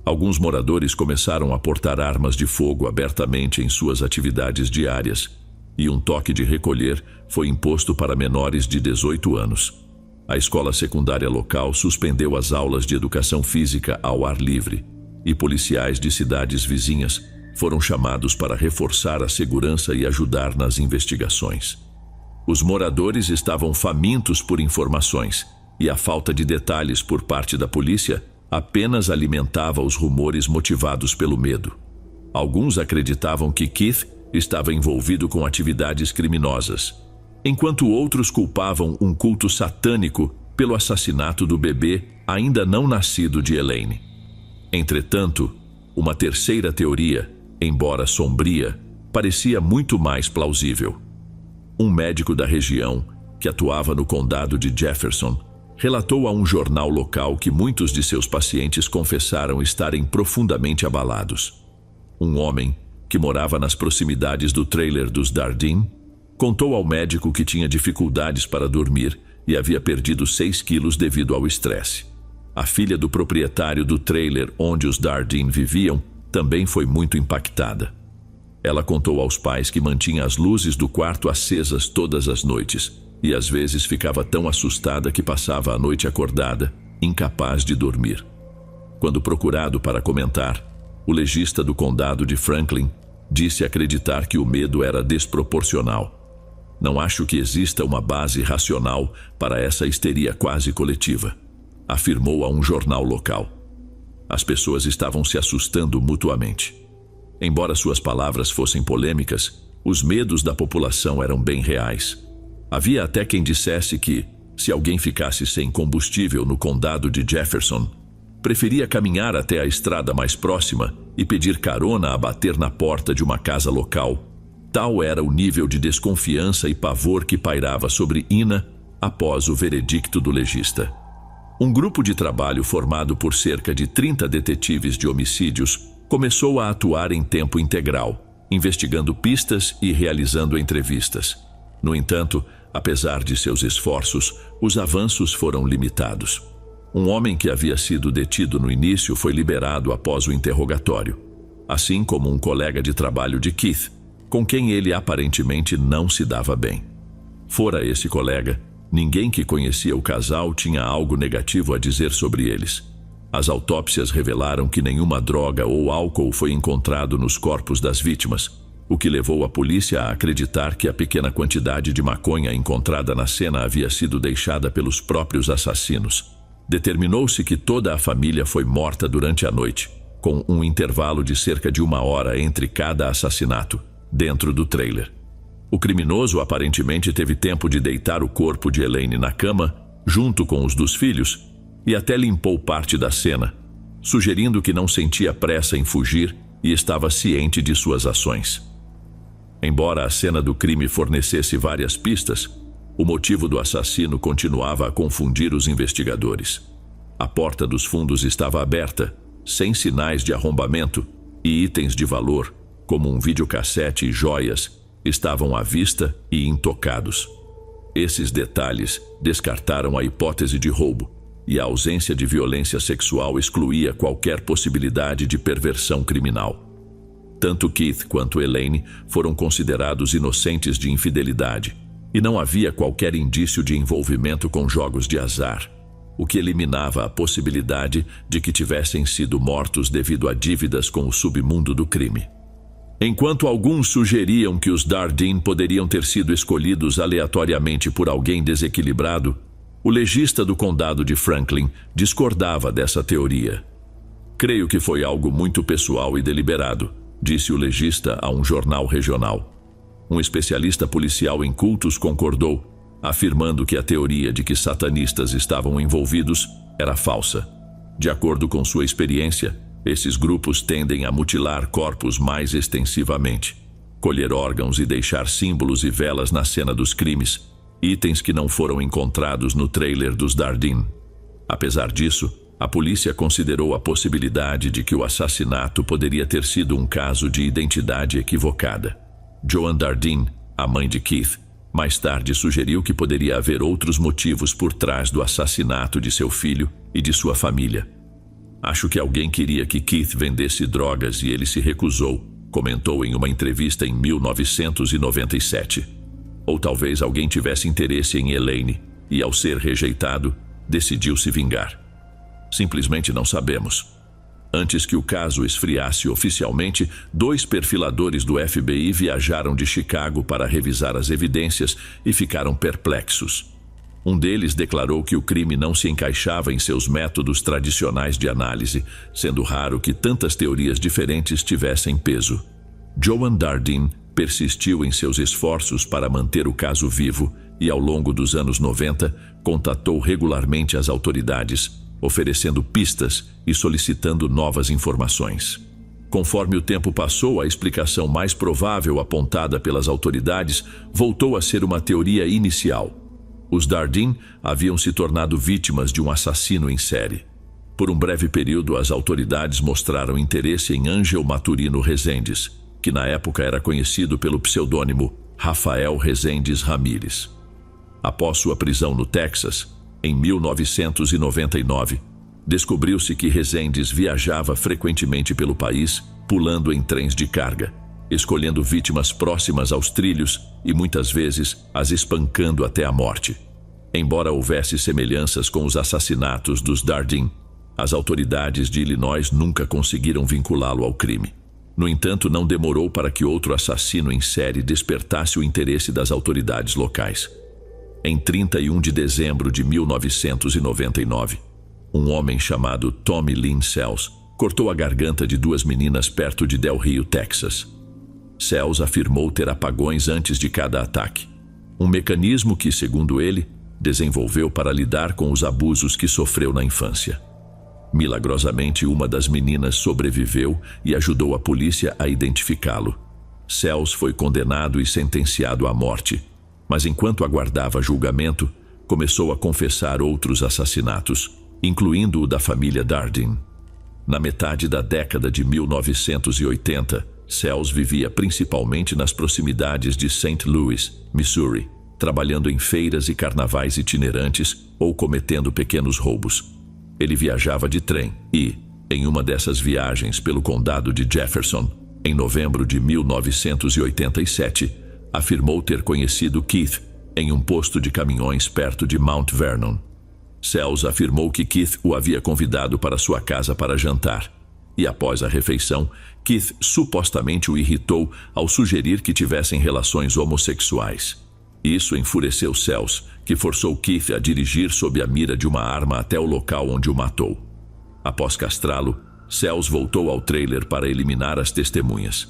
Alguns moradores começaram a portar armas de fogo abertamente em suas atividades diárias, e um toque de recolher foi imposto para menores de 18 anos. A escola secundária local suspendeu as aulas de educação física ao ar livre, e policiais de cidades vizinhas foram chamados para reforçar a segurança e ajudar nas investigações. Os moradores estavam famintos por informações, e a falta de detalhes por parte da polícia apenas alimentava os rumores motivados pelo medo. Alguns acreditavam que Keith estava envolvido com atividades criminosas, enquanto outros culpavam um culto satânico pelo assassinato do bebê ainda não nascido de Elaine. Entretanto, uma terceira teoria, embora sombria, parecia muito mais plausível. Um médico da região, que atuava no condado de Jefferson, relatou a um jornal local que muitos de seus pacientes confessaram estarem profundamente abalados. Um homem, que morava nas proximidades do trailer dos Dardeen, contou ao médico que tinha dificuldades para dormir e havia perdido 6 quilos devido ao estresse. A filha do proprietário do trailer onde os Dardeen viviam também foi muito impactada. Ela contou aos pais que mantinha as luzes do quarto acesas todas as noites e às vezes ficava tão assustada que passava a noite acordada, incapaz de dormir. Quando procurado para comentar, o legista do condado de Franklin disse acreditar que o medo era desproporcional. Não acho que exista uma base racional para essa histeria quase coletiva, afirmou a um jornal local. As pessoas estavam se assustando mutuamente. Embora suas palavras fossem polêmicas, os medos da população eram bem reais. Havia até quem dissesse que, se alguém ficasse sem combustível no condado de Jefferson, preferia caminhar até a estrada mais próxima e pedir carona a bater na porta de uma casa local, Tal era o nível de desconfiança e pavor que pairava sobre Ina após o veredicto do legista. Um grupo de trabalho formado por cerca de 30 detetives de homicídios começou a atuar em tempo integral, investigando pistas e realizando entrevistas. No entanto, apesar de seus esforços, os avanços foram limitados. Um homem que havia sido detido no início foi liberado após o interrogatório, assim como um colega de trabalho de Keith, com quem ele aparentemente não se dava bem. Fora esse colega, ninguém que conhecia o casal tinha algo negativo a dizer sobre eles. As autópsias revelaram que nenhuma droga ou álcool foi encontrado nos corpos das vítimas, o que levou a polícia a acreditar que a pequena quantidade de maconha encontrada na cena havia sido deixada pelos próprios assassinos. Determinou-se que toda a família foi morta durante a noite, com um intervalo de cerca de 1 hora entre cada assassinato, dentro do trailer. O criminoso aparentemente teve tempo de deitar o corpo de Elaine na cama, junto com os dos filhos, e até limpou parte da cena, sugerindo que não sentia pressa em fugir e estava ciente de suas ações. Embora a cena do crime fornecesse várias pistas, o motivo do assassino continuava a confundir os investigadores. A porta dos fundos estava aberta, sem sinais de arrombamento, e itens de valor, como um videocassete e joias, estavam à vista e intocados. Esses detalhes descartaram a hipótese de roubo, e a ausência de violência sexual excluía qualquer possibilidade de perversão criminal. Tanto Keith quanto Elaine foram considerados inocentes de infidelidade, e não havia qualquer indício de envolvimento com jogos de azar, o que eliminava a possibilidade de que tivessem sido mortos devido a dívidas com o submundo do crime. Enquanto alguns sugeriam que os Dardeen poderiam ter sido escolhidos aleatoriamente por alguém desequilibrado, o legista do condado de Franklin discordava dessa teoria. "Creio que foi algo muito pessoal e deliberado", disse o legista a um jornal regional. Um especialista policial em cultos concordou, afirmando que a teoria de que satanistas estavam envolvidos era falsa. De acordo com sua experiência, esses grupos tendem a mutilar corpos mais extensivamente, colher órgãos e deixar símbolos e velas na cena dos crimes, itens que não foram encontrados no trailer dos Dardeen. Apesar disso, a polícia considerou a possibilidade de que o assassinato poderia ter sido um caso de identidade equivocada. Joan Dardeen, a mãe de Keith, mais tarde sugeriu que poderia haver outros motivos por trás do assassinato de seu filho e de sua família. "Acho que alguém queria que Keith vendesse drogas e ele se recusou", comentou em uma entrevista em 1997. "Ou talvez alguém tivesse interesse em Elaine e, ao ser rejeitado, decidiu se vingar. Simplesmente não sabemos." Antes que o caso esfriasse oficialmente, 2 perfiladores do FBI viajaram de Chicago para revisar as evidências e ficaram perplexos. Um deles declarou que o crime não se encaixava em seus métodos tradicionais de análise, sendo raro que tantas teorias diferentes tivessem peso. Joan Dardeen persistiu em seus esforços para manter o caso vivo e, ao longo dos anos 90, contatou regularmente as autoridades, oferecendo pistas e solicitando novas informações. Conforme o tempo passou, a explicação mais provável apontada pelas autoridades voltou a ser uma teoria inicial. Os Dardeen haviam se tornado vítimas de um assassino em série. Por um breve período, as autoridades mostraram interesse em Ângel Maturino Rezendes, que na época era conhecido pelo pseudônimo Rafael Rezendes Ramírez. Após sua prisão no Texas, em 1999, descobriu-se que Rezendes viajava frequentemente pelo país, pulando em trens de carga, escolhendo vítimas próximas aos trilhos e muitas vezes as espancando até a morte. Embora houvesse semelhanças com os assassinatos dos Dardeen, as autoridades de Illinois nunca conseguiram vinculá-lo ao crime. No entanto, não demorou para que outro assassino em série despertasse o interesse das autoridades locais. Em 31 de dezembro de 1999, um homem chamado Tommy Lynn Sells cortou a garganta de 2 meninas perto de Del Rio, Texas. Sells afirmou ter apagões antes de cada ataque, um mecanismo que, segundo ele, desenvolveu para lidar com os abusos que sofreu na infância. Milagrosamente, uma das meninas sobreviveu e ajudou a polícia a identificá-lo. Sells foi condenado e sentenciado à morte, mas enquanto aguardava julgamento, começou a confessar outros assassinatos, incluindo o da família Dardin. Na metade da década de 1980, Sells vivia principalmente nas proximidades de St. Louis, Missouri, trabalhando em feiras e carnavais itinerantes ou cometendo pequenos roubos. Ele viajava de trem e, em uma dessas viagens pelo condado de Jefferson, em novembro de 1987, afirmou ter conhecido Keith em um posto de caminhões perto de Mount Vernon. Sells afirmou que Keith o havia convidado para sua casa para jantar, e após a refeição, Keith supostamente o irritou ao sugerir que tivessem relações homossexuais. Isso enfureceu Sells, que forçou Keith a dirigir sob a mira de uma arma até o local onde o matou. Após castrá-lo, Sells voltou ao trailer para eliminar as testemunhas.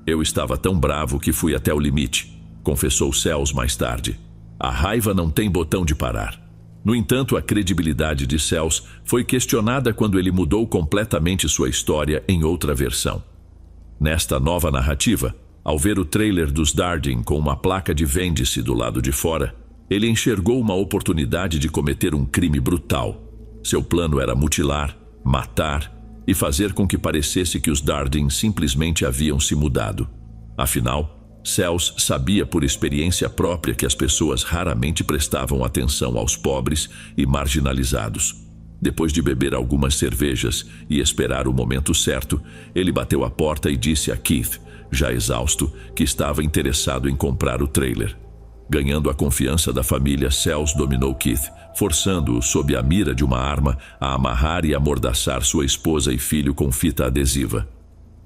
"Eu estava tão bravo que fui até o limite", confessou Sells mais tarde. "A raiva não tem botão de parar." No entanto, a credibilidade de Sells foi questionada quando ele mudou completamente sua história em outra versão. Nesta nova narrativa, ao ver o trailer dos Dardin com uma placa de vende-se do lado de fora, ele enxergou uma oportunidade de cometer um crime brutal. Seu plano era mutilar, matar e fazer com que parecesse que os Dardin simplesmente haviam se mudado. Afinal, Sells sabia por experiência própria que as pessoas raramente prestavam atenção aos pobres e marginalizados. Depois de beber algumas cervejas e esperar o momento certo, ele bateu a porta e disse a Keith, já exausto, que estava interessado em comprar o trailer. Ganhando a confiança da família, Sells dominou Keith, forçando-o, sob a mira de uma arma, a amarrar e amordaçar sua esposa e filho com fita adesiva.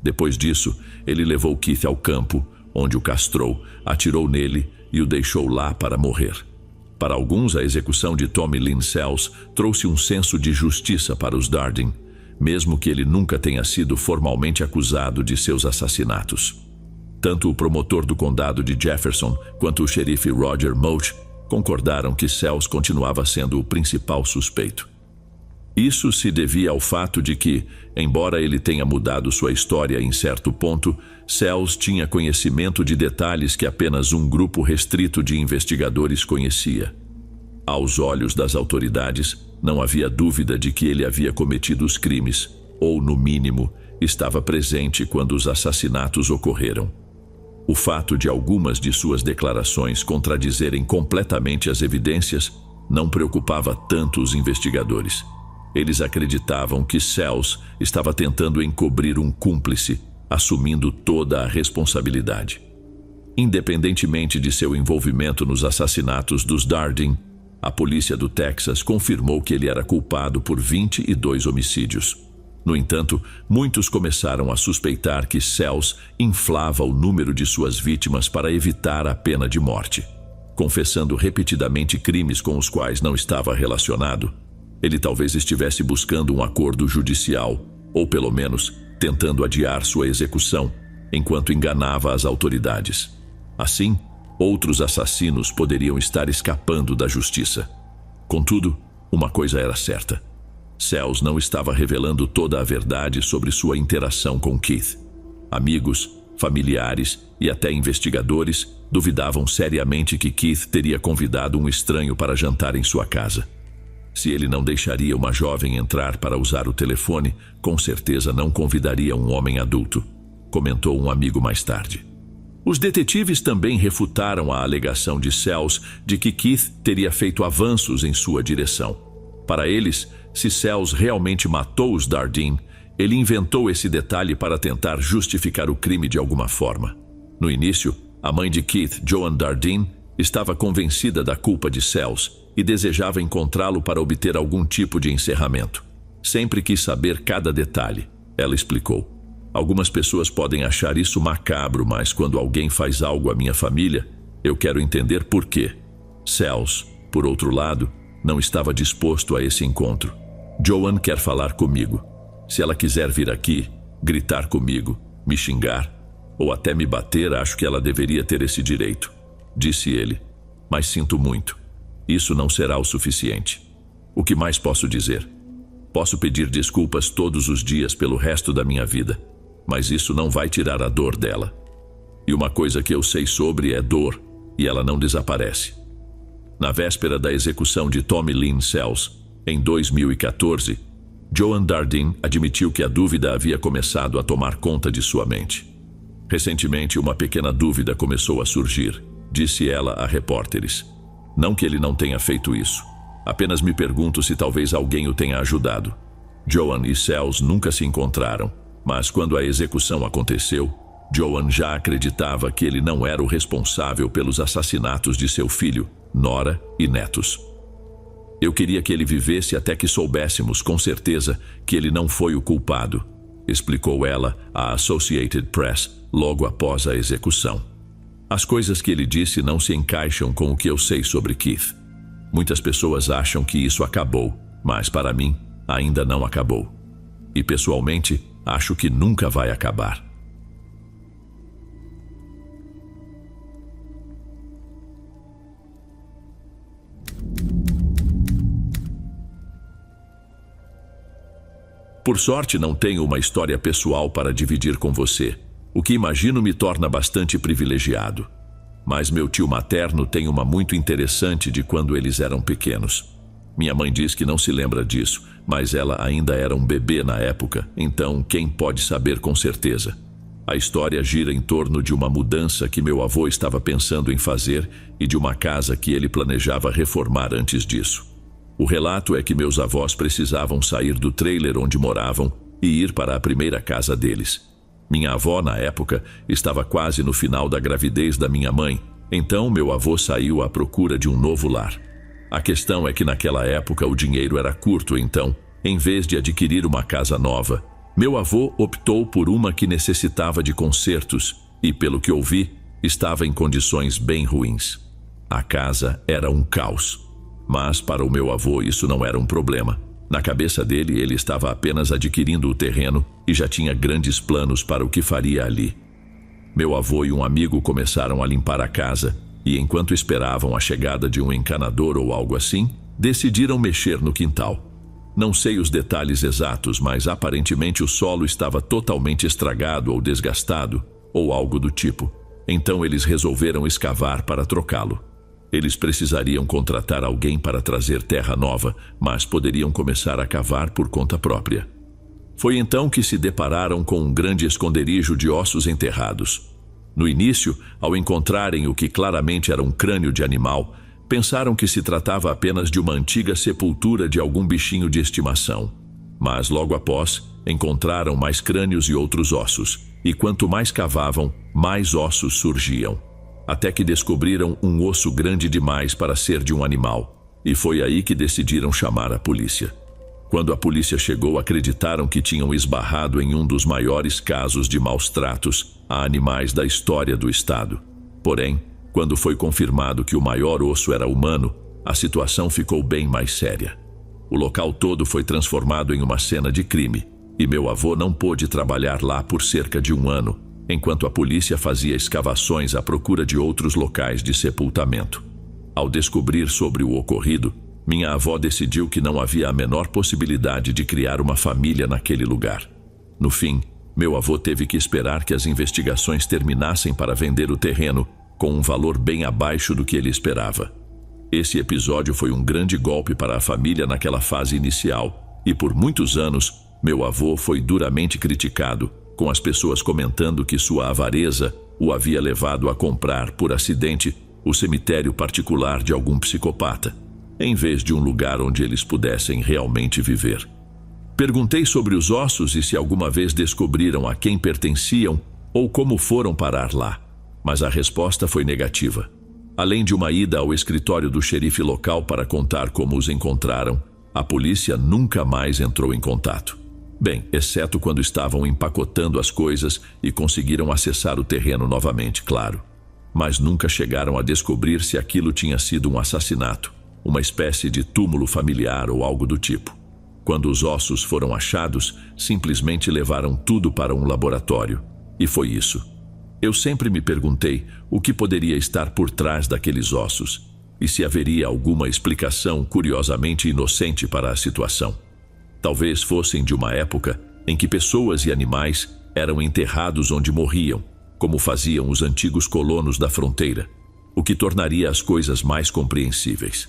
Depois disso, ele levou Keith ao campo, onde o castrou, atirou nele e o deixou lá para morrer. Para alguns, a execução de Tommy Lynn Sells trouxe um senso de justiça para os Dardin, mesmo que ele nunca tenha sido formalmente acusado de seus assassinatos. Tanto o promotor do condado de Jefferson quanto o xerife Roger Moat concordaram que Sells continuava sendo o principal suspeito. Isso se devia ao fato de que, embora ele tenha mudado sua história em certo ponto, Sells tinha conhecimento de detalhes que apenas um grupo restrito de investigadores conhecia. Aos olhos das autoridades, não havia dúvida de que ele havia cometido os crimes, ou, no mínimo, estava presente quando os assassinatos ocorreram. O fato de algumas de suas declarações contradizerem completamente as evidências não preocupava tanto os investigadores. Eles acreditavam que Sells estava tentando encobrir um cúmplice, assumindo toda a responsabilidade. Independentemente de seu envolvimento nos assassinatos dos Dardin, a polícia do Texas confirmou que ele era culpado por 22 homicídios. No entanto, muitos começaram a suspeitar que Sells inflava o número de suas vítimas para evitar a pena de morte. Confessando repetidamente crimes com os quais não estava relacionado, ele talvez estivesse buscando um acordo judicial, ou pelo menos tentando adiar sua execução, enquanto enganava as autoridades. Assim, outros assassinos poderiam estar escapando da justiça. Contudo, uma coisa era certa: Sells não estava revelando toda a verdade sobre sua interação com Keith. Amigos, familiares e até investigadores duvidavam seriamente que Keith teria convidado um estranho para jantar em sua casa. Se ele não deixaria uma jovem entrar para usar o telefone, com certeza não convidaria um homem adulto, comentou um amigo mais tarde. Os detetives também refutaram a alegação de Sells de que Keith teria feito avanços em sua direção. Para eles, se Sells realmente matou os Dardin, ele inventou esse detalhe para tentar justificar o crime de alguma forma. No início, a mãe de Keith, Joan Dardin, estava convencida da culpa de Sells e desejava encontrá-lo para obter algum tipo de encerramento. Sempre quis saber cada detalhe, ela explicou. Algumas pessoas podem achar isso macabro, mas quando alguém faz algo à minha família, eu quero entender por quê. Sells, por outro lado, não estava disposto a esse encontro. Joan quer falar comigo. Se ela quiser vir aqui, gritar comigo, me xingar, ou até me bater, acho que ela deveria ter esse direito, disse ele. Mas sinto muito. Isso não será o suficiente. O que mais posso dizer? Posso pedir desculpas todos os dias pelo resto da minha vida, mas isso não vai tirar a dor dela. E uma coisa que eu sei sobre é dor, e ela não desaparece. Na véspera da execução de Tommy Lynn Sells, em 2014, Joan Dardenne admitiu que a dúvida havia começado a tomar conta de sua mente. Recentemente, uma pequena dúvida começou a surgir, disse ela a repórteres. Não que ele não tenha feito isso. Apenas me pergunto se talvez alguém o tenha ajudado. Joan e Sells nunca se encontraram, mas quando a execução aconteceu, Joan já acreditava que ele não era o responsável pelos assassinatos de seu filho, nora e netos. Eu queria que ele vivesse até que soubéssemos com certeza que ele não foi o culpado, explicou ela à Associated Press logo após a execução. As coisas que ele disse não se encaixam com o que eu sei sobre Keith. Muitas pessoas acham que isso acabou, mas para mim, ainda não acabou. E pessoalmente, acho que nunca vai acabar. Por sorte, não tenho uma história pessoal para dividir com você, o que imagino me torna bastante privilegiado. Mas meu tio materno tem uma muito interessante de quando eles eram pequenos. Minha mãe diz que não se lembra disso, mas ela ainda era um bebê na época, então quem pode saber com certeza? A história gira em torno de uma mudança que meu avô estava pensando em fazer e de uma casa que ele planejava reformar antes disso. O relato é que meus avós precisavam sair do trailer onde moravam e ir para a primeira casa deles. Minha avó, na época, estava quase no final da gravidez da minha mãe, então meu avô saiu à procura de um novo lar. A questão é que naquela época o dinheiro era curto, então, em vez de adquirir uma casa nova, meu avô optou por uma que necessitava de consertos e, pelo que ouvi, estava em condições bem ruins. A casa era um caos. Mas para o meu avô isso não era um problema. Na cabeça dele, ele estava apenas adquirindo o terreno e já tinha grandes planos para o que faria ali. Meu avô e um amigo começaram a limpar a casa e, enquanto esperavam a chegada de um encanador ou algo assim, decidiram mexer no quintal. Não sei os detalhes exatos, mas aparentemente o solo estava totalmente estragado ou desgastado, ou algo do tipo. Então eles resolveram escavar para trocá-lo. Eles precisariam contratar alguém para trazer terra nova, mas poderiam começar a cavar por conta própria. Foi então que se depararam com um grande esconderijo de ossos enterrados. No início, ao encontrarem o que claramente era um crânio de animal, pensaram que se tratava apenas de uma antiga sepultura de algum bichinho de estimação. Mas logo após, encontraram mais crânios e outros ossos, e quanto mais cavavam, mais ossos surgiam. Até que descobriram um osso grande demais para ser de um animal, e foi aí que decidiram chamar a polícia. Quando a polícia chegou, acreditaram que tinham esbarrado em um dos maiores casos de maus tratos a animais da história do estado. Porém, quando foi confirmado que o maior osso era humano, a situação ficou bem mais séria. O local todo foi transformado em uma cena de crime, e meu avô não pôde trabalhar lá por cerca de um ano, enquanto a polícia fazia escavações à procura de outros locais de sepultamento. Ao descobrir sobre o ocorrido, minha avó decidiu que não havia a menor possibilidade de criar uma família naquele lugar. No fim, meu avô teve que esperar que as investigações terminassem para vender o terreno com um valor bem abaixo do que ele esperava. Esse episódio foi um grande golpe para a família naquela fase inicial, e por muitos anos, meu avô foi duramente criticado, com as pessoas comentando que sua avareza o havia levado a comprar, por acidente, o cemitério particular de algum psicopata, em vez de um lugar onde eles pudessem realmente viver. Perguntei sobre os ossos e se alguma vez descobriram a quem pertenciam ou como foram parar lá, mas a resposta foi negativa. Além de uma ida ao escritório do xerife local para contar como os encontraram, a polícia nunca mais entrou em contato. Bem, exceto quando estavam empacotando as coisas e conseguiram acessar o terreno novamente, claro. Mas nunca chegaram a descobrir se aquilo tinha sido um assassinato, uma espécie de túmulo familiar ou algo do tipo. Quando os ossos foram achados, simplesmente levaram tudo para um laboratório. E foi isso. Eu sempre me perguntei o que poderia estar por trás daqueles ossos e se haveria alguma explicação curiosamente inocente para a situação. Talvez fossem de uma época em que pessoas e animais eram enterrados onde morriam, como faziam os antigos colonos da fronteira, o que tornaria as coisas mais compreensíveis.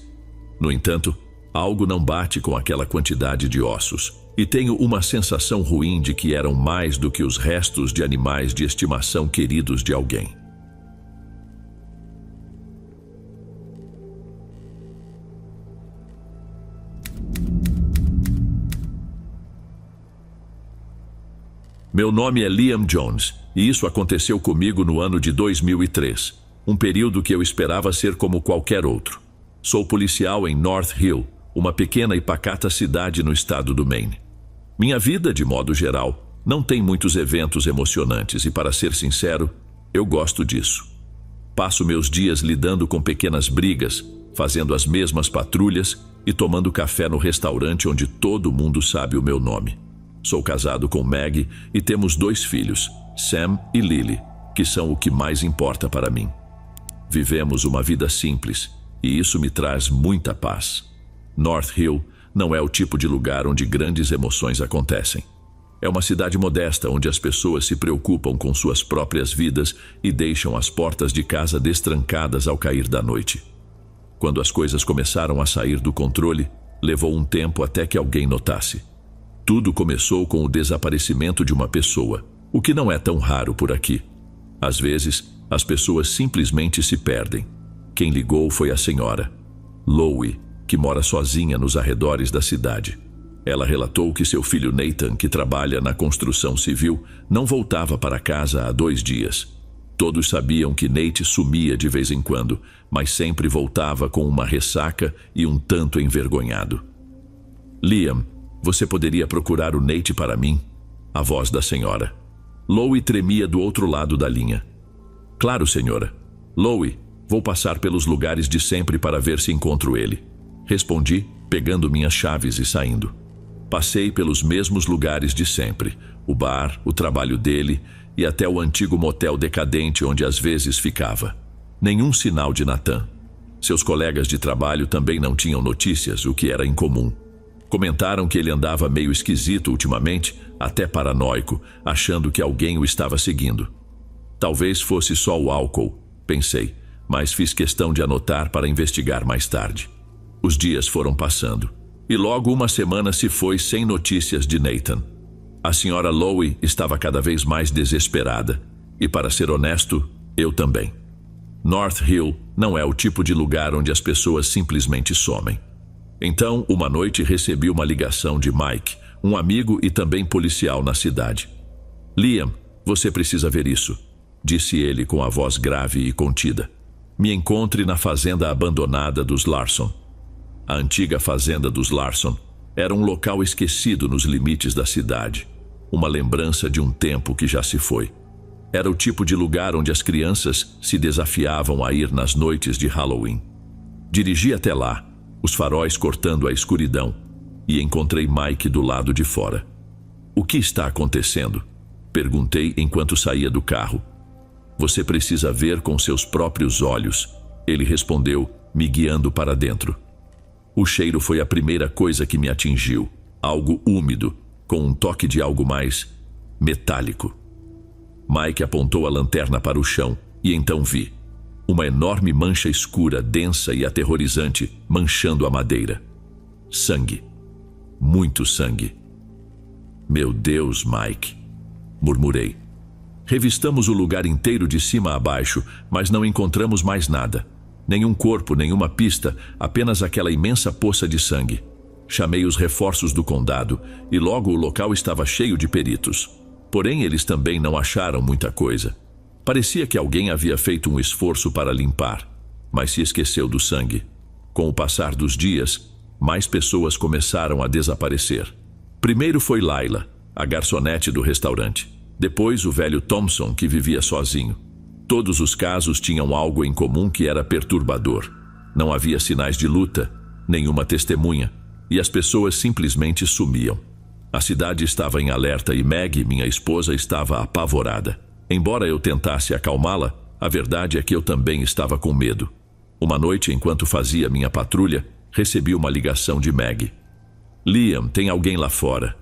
No entanto, algo não bate com aquela quantidade de ossos, e tenho uma sensação ruim de que eram mais do que os restos de animais de estimação queridos de alguém. Meu nome é Liam Jones, e isso aconteceu comigo no ano de 2003, um período que eu esperava ser como qualquer outro. Sou policial em North Hill, uma pequena e pacata cidade no estado do Maine. Minha vida, de modo geral, não tem muitos eventos emocionantes e, para ser sincero, eu gosto disso. Passo meus dias lidando com pequenas brigas, fazendo as mesmas patrulhas e tomando café no restaurante onde todo mundo sabe o meu nome. Sou casado com Maggie e temos 2 filhos, Sam e Lily, que são o que mais importa para mim. Vivemos uma vida simples e isso me traz muita paz. North Hill não é o tipo de lugar onde grandes emoções acontecem. É uma cidade modesta onde as pessoas se preocupam com suas próprias vidas e deixam as portas de casa destrancadas ao cair da noite. Quando as coisas começaram a sair do controle, levou um tempo até que alguém notasse. Tudo começou com o desaparecimento de uma pessoa, o que não é tão raro por aqui. Às vezes, as pessoas simplesmente se perdem. Quem ligou foi a senhora Lowe, que mora sozinha nos arredores da cidade. Ela relatou que seu filho Nathan, que trabalha na construção civil, não voltava para casa há 2 dias. Todos sabiam que Nate sumia de vez em quando, mas sempre voltava com uma ressaca e um tanto envergonhado. Liam, você poderia procurar o Nate para mim? A voz da senhora Lowe tremia do outro lado da linha. Claro, senhora. Lowe, vou passar pelos lugares de sempre para ver se encontro ele. Respondi, pegando minhas chaves e saindo. Passei pelos mesmos lugares de sempre, o bar, o trabalho dele e até o antigo motel decadente onde às vezes ficava. Nenhum sinal de Nathan. Seus colegas de trabalho também não tinham notícias, o que era incomum. Comentaram que ele andava meio esquisito ultimamente, até paranoico, achando que alguém o estava seguindo. Talvez fosse só o álcool, pensei, mas fiz questão de anotar para investigar mais tarde. Os dias foram passando, e logo uma semana se foi sem notícias de Nathan. A senhora Lowe estava cada vez mais desesperada, e para ser honesto, eu também. North Hill não é o tipo de lugar onde as pessoas simplesmente somem. Então, uma noite recebi uma ligação de Mike, um amigo e também policial na cidade. Liam, você precisa ver isso, disse ele com a voz grave e contida. Me encontre na fazenda abandonada dos Larson. A antiga fazenda dos Larson era um local esquecido nos limites da cidade, uma lembrança de um tempo que já se foi. Era o tipo de lugar onde as crianças se desafiavam a ir nas noites de Halloween. Dirigi até lá, os faróis cortando a escuridão, e encontrei Mike do lado de fora. O que está acontecendo? Perguntei enquanto saía do carro. Você precisa ver com seus próprios olhos, ele respondeu, me guiando para dentro. O cheiro foi a primeira coisa que me atingiu, algo úmido, com um toque de algo mais metálico. Mike apontou a lanterna para o chão, e então vi uma enorme mancha escura, densa e aterrorizante, manchando a madeira. Sangue. Muito sangue. Meu Deus, Mike, murmurei. Revistamos o lugar inteiro de cima a baixo, mas não encontramos mais nada. Nenhum corpo, nenhuma pista, apenas aquela imensa poça de sangue. Chamei os reforços do condado e logo o local estava cheio de peritos. Porém, eles também não acharam muita coisa. Parecia que alguém havia feito um esforço para limpar, mas se esqueceu do sangue. Com o passar dos dias, mais pessoas começaram a desaparecer. Primeiro foi Laila, a garçonete do restaurante. Depois o velho Thompson, que vivia sozinho. Todos os casos tinham algo em comum que era perturbador. Não havia sinais de luta, nenhuma testemunha, e as pessoas simplesmente sumiam. A cidade estava em alerta e Maggie, minha esposa, estava apavorada. Embora eu tentasse acalmá-la, a verdade é que eu também estava com medo. Uma noite, enquanto fazia minha patrulha, recebi uma ligação de Maggie. Liam, tem alguém lá fora,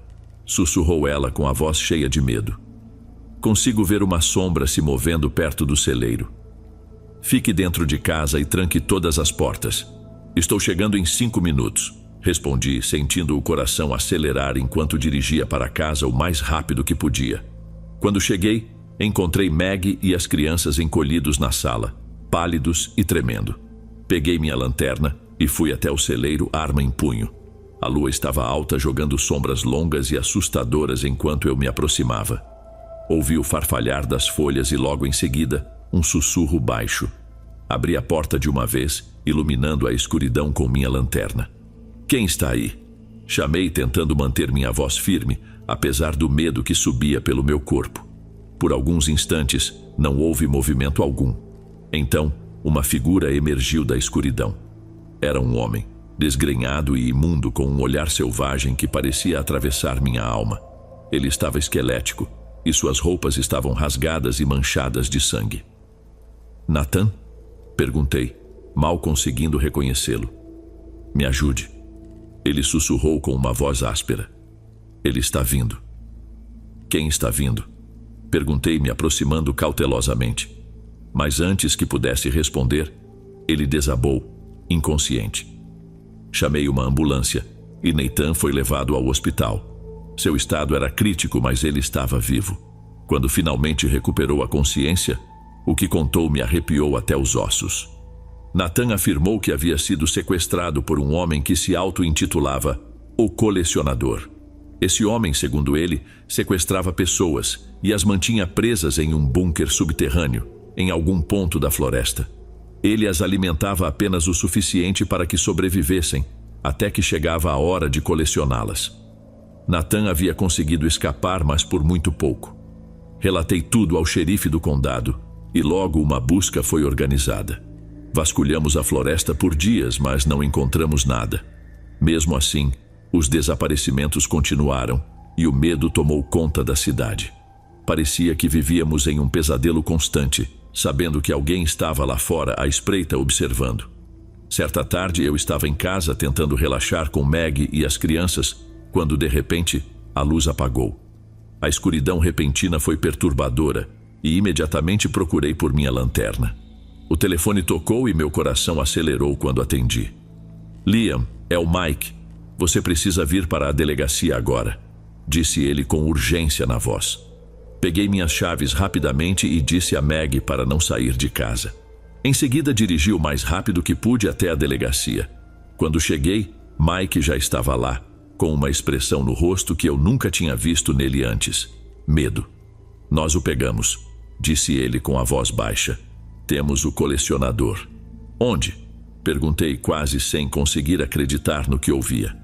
sussurrou ela com a voz cheia de medo. Consigo ver uma sombra se movendo perto do celeiro. Fique dentro de casa e tranque todas as portas. Estou chegando em 5 minutos, respondi, sentindo o coração acelerar enquanto dirigia para casa o mais rápido que podia. Quando cheguei, encontrei Meg e as crianças encolhidos na sala, pálidos e tremendo. Peguei minha lanterna e fui até o celeiro, arma em punho. A lua estava alta, jogando sombras longas e assustadoras enquanto eu me aproximava. Ouvi o farfalhar das folhas e logo em seguida, um sussurro baixo. Abri a porta de uma vez, iluminando a escuridão com minha lanterna. Quem está aí? Chamei, tentando manter minha voz firme, apesar do medo que subia pelo meu corpo. Por alguns instantes, não houve movimento algum. Então, uma figura emergiu da escuridão. Era um homem, desgrenhado e imundo, com um olhar selvagem que parecia atravessar minha alma. Ele estava esquelético, e suas roupas estavam rasgadas e manchadas de sangue. Nathan? Perguntei, mal conseguindo reconhecê-lo. Me ajude. Ele sussurrou com uma voz áspera. Ele está vindo. Quem está vindo? Perguntei, me aproximando cautelosamente. Mas antes que pudesse responder, ele desabou, inconsciente. Chamei uma ambulância e Nathan foi levado ao hospital. Seu estado era crítico, mas ele estava vivo. Quando finalmente recuperou a consciência, o que contou me arrepiou até os ossos. Nathan afirmou que havia sido sequestrado por um homem que se auto-intitulava O Colecionador. Esse homem, segundo ele, sequestrava pessoas e as mantinha presas em um bunker subterrâneo, em algum ponto da floresta. Ele as alimentava apenas o suficiente para que sobrevivessem, até que chegava a hora de colecioná-las. Nathan havia conseguido escapar, mas por muito pouco. Relatei tudo ao xerife do condado, e logo uma busca foi organizada. Vasculhamos a floresta por dias, mas não encontramos nada. Mesmo assim, os desaparecimentos continuaram, e o medo tomou conta da cidade. Parecia que vivíamos em um pesadelo constante, sabendo que alguém estava lá fora à espreita observando. Certa tarde eu estava em casa tentando relaxar com Meg e as crianças, quando de repente a luz apagou. A escuridão repentina foi perturbadora e imediatamente procurei por minha lanterna. O telefone tocou e meu coração acelerou quando atendi. Liam, é o Mike. Você precisa vir para a delegacia agora, disse ele com urgência na voz. Peguei minhas chaves rapidamente e disse a Meg para não sair de casa. Em seguida dirigi o mais rápido que pude até a delegacia. Quando cheguei, Mike já estava lá, com uma expressão no rosto que eu nunca tinha visto nele antes. Medo. Nós o pegamos, disse ele com a voz baixa. Temos o colecionador. Onde? Perguntei quase sem conseguir acreditar no que ouvia.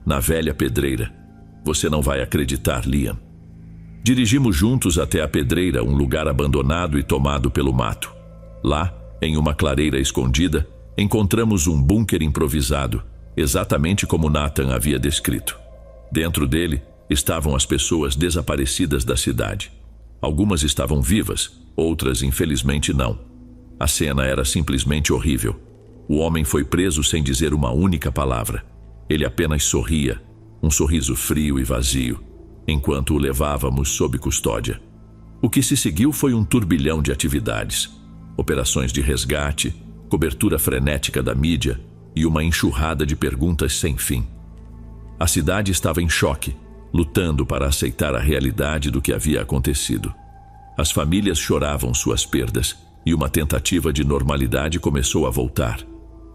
Na velha pedreira. Você não vai acreditar, Liam. Dirigimos juntos até a pedreira, um lugar abandonado e tomado pelo mato. Lá, em uma clareira escondida, encontramos um bunker improvisado, exatamente como Nathan havia descrito. Dentro dele estavam as pessoas desaparecidas da cidade. Algumas estavam vivas, outras infelizmente não. A cena era simplesmente horrível. O homem foi preso sem dizer uma única palavra. Ele apenas sorria, um sorriso frio e vazio, enquanto o levávamos sob custódia. O que se seguiu foi um turbilhão de atividades, operações de resgate, cobertura frenética da mídia e uma enxurrada de perguntas sem fim. A cidade estava em choque, lutando para aceitar a realidade do que havia acontecido. As famílias choravam suas perdas e uma tentativa de normalidade começou a voltar,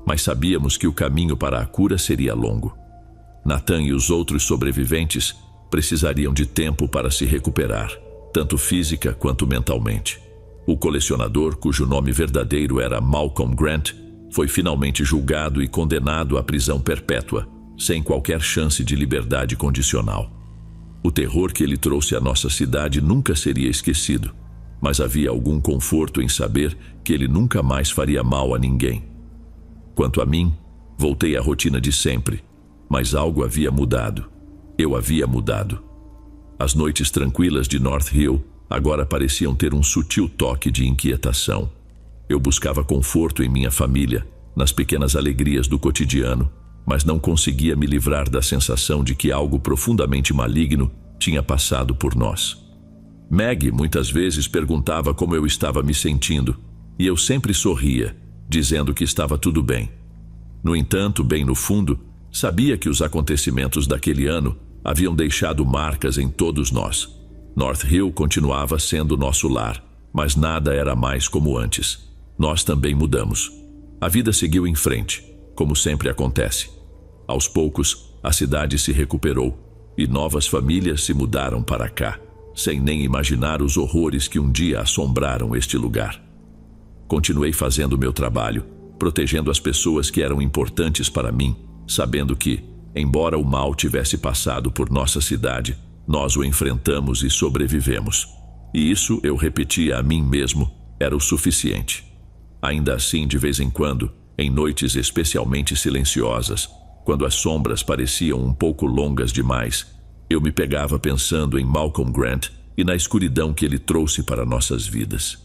mas sabíamos que o caminho para a cura seria longo. Nathan e os outros sobreviventes precisariam de tempo para se recuperar, tanto física quanto mentalmente. O colecionador, cujo nome verdadeiro era Malcolm Grant, foi finalmente julgado e condenado à prisão perpétua, sem qualquer chance de liberdade condicional. O terror que ele trouxe à nossa cidade nunca seria esquecido, mas havia algum conforto em saber que ele nunca mais faria mal a ninguém. Quanto a mim, voltei à rotina de sempre, mas algo havia mudado. Eu havia mudado. As noites tranquilas de North Hill agora pareciam ter um sutil toque de inquietação. Eu buscava conforto em minha família, nas pequenas alegrias do cotidiano, mas não conseguia me livrar da sensação de que algo profundamente maligno tinha passado por nós. Maggie muitas vezes perguntava como eu estava me sentindo, e eu sempre sorria, dizendo que estava tudo bem. No entanto, bem no fundo, sabia que os acontecimentos daquele ano haviam deixado marcas em todos nós. North Hill continuava sendo nosso lar, mas nada era mais como antes. Nós também mudamos. A vida seguiu em frente, como sempre acontece. Aos poucos, a cidade se recuperou e novas famílias se mudaram para cá, sem nem imaginar os horrores que um dia assombraram este lugar. Continuei fazendo meu trabalho, protegendo as pessoas que eram importantes para mim, sabendo que, embora o mal tivesse passado por nossa cidade, nós o enfrentamos e sobrevivemos. E isso, eu repetia a mim mesmo, era o suficiente. Ainda assim, de vez em quando, em noites especialmente silenciosas, quando as sombras pareciam um pouco longas demais, eu me pegava pensando em Malcolm Grant e na escuridão que ele trouxe para nossas vidas.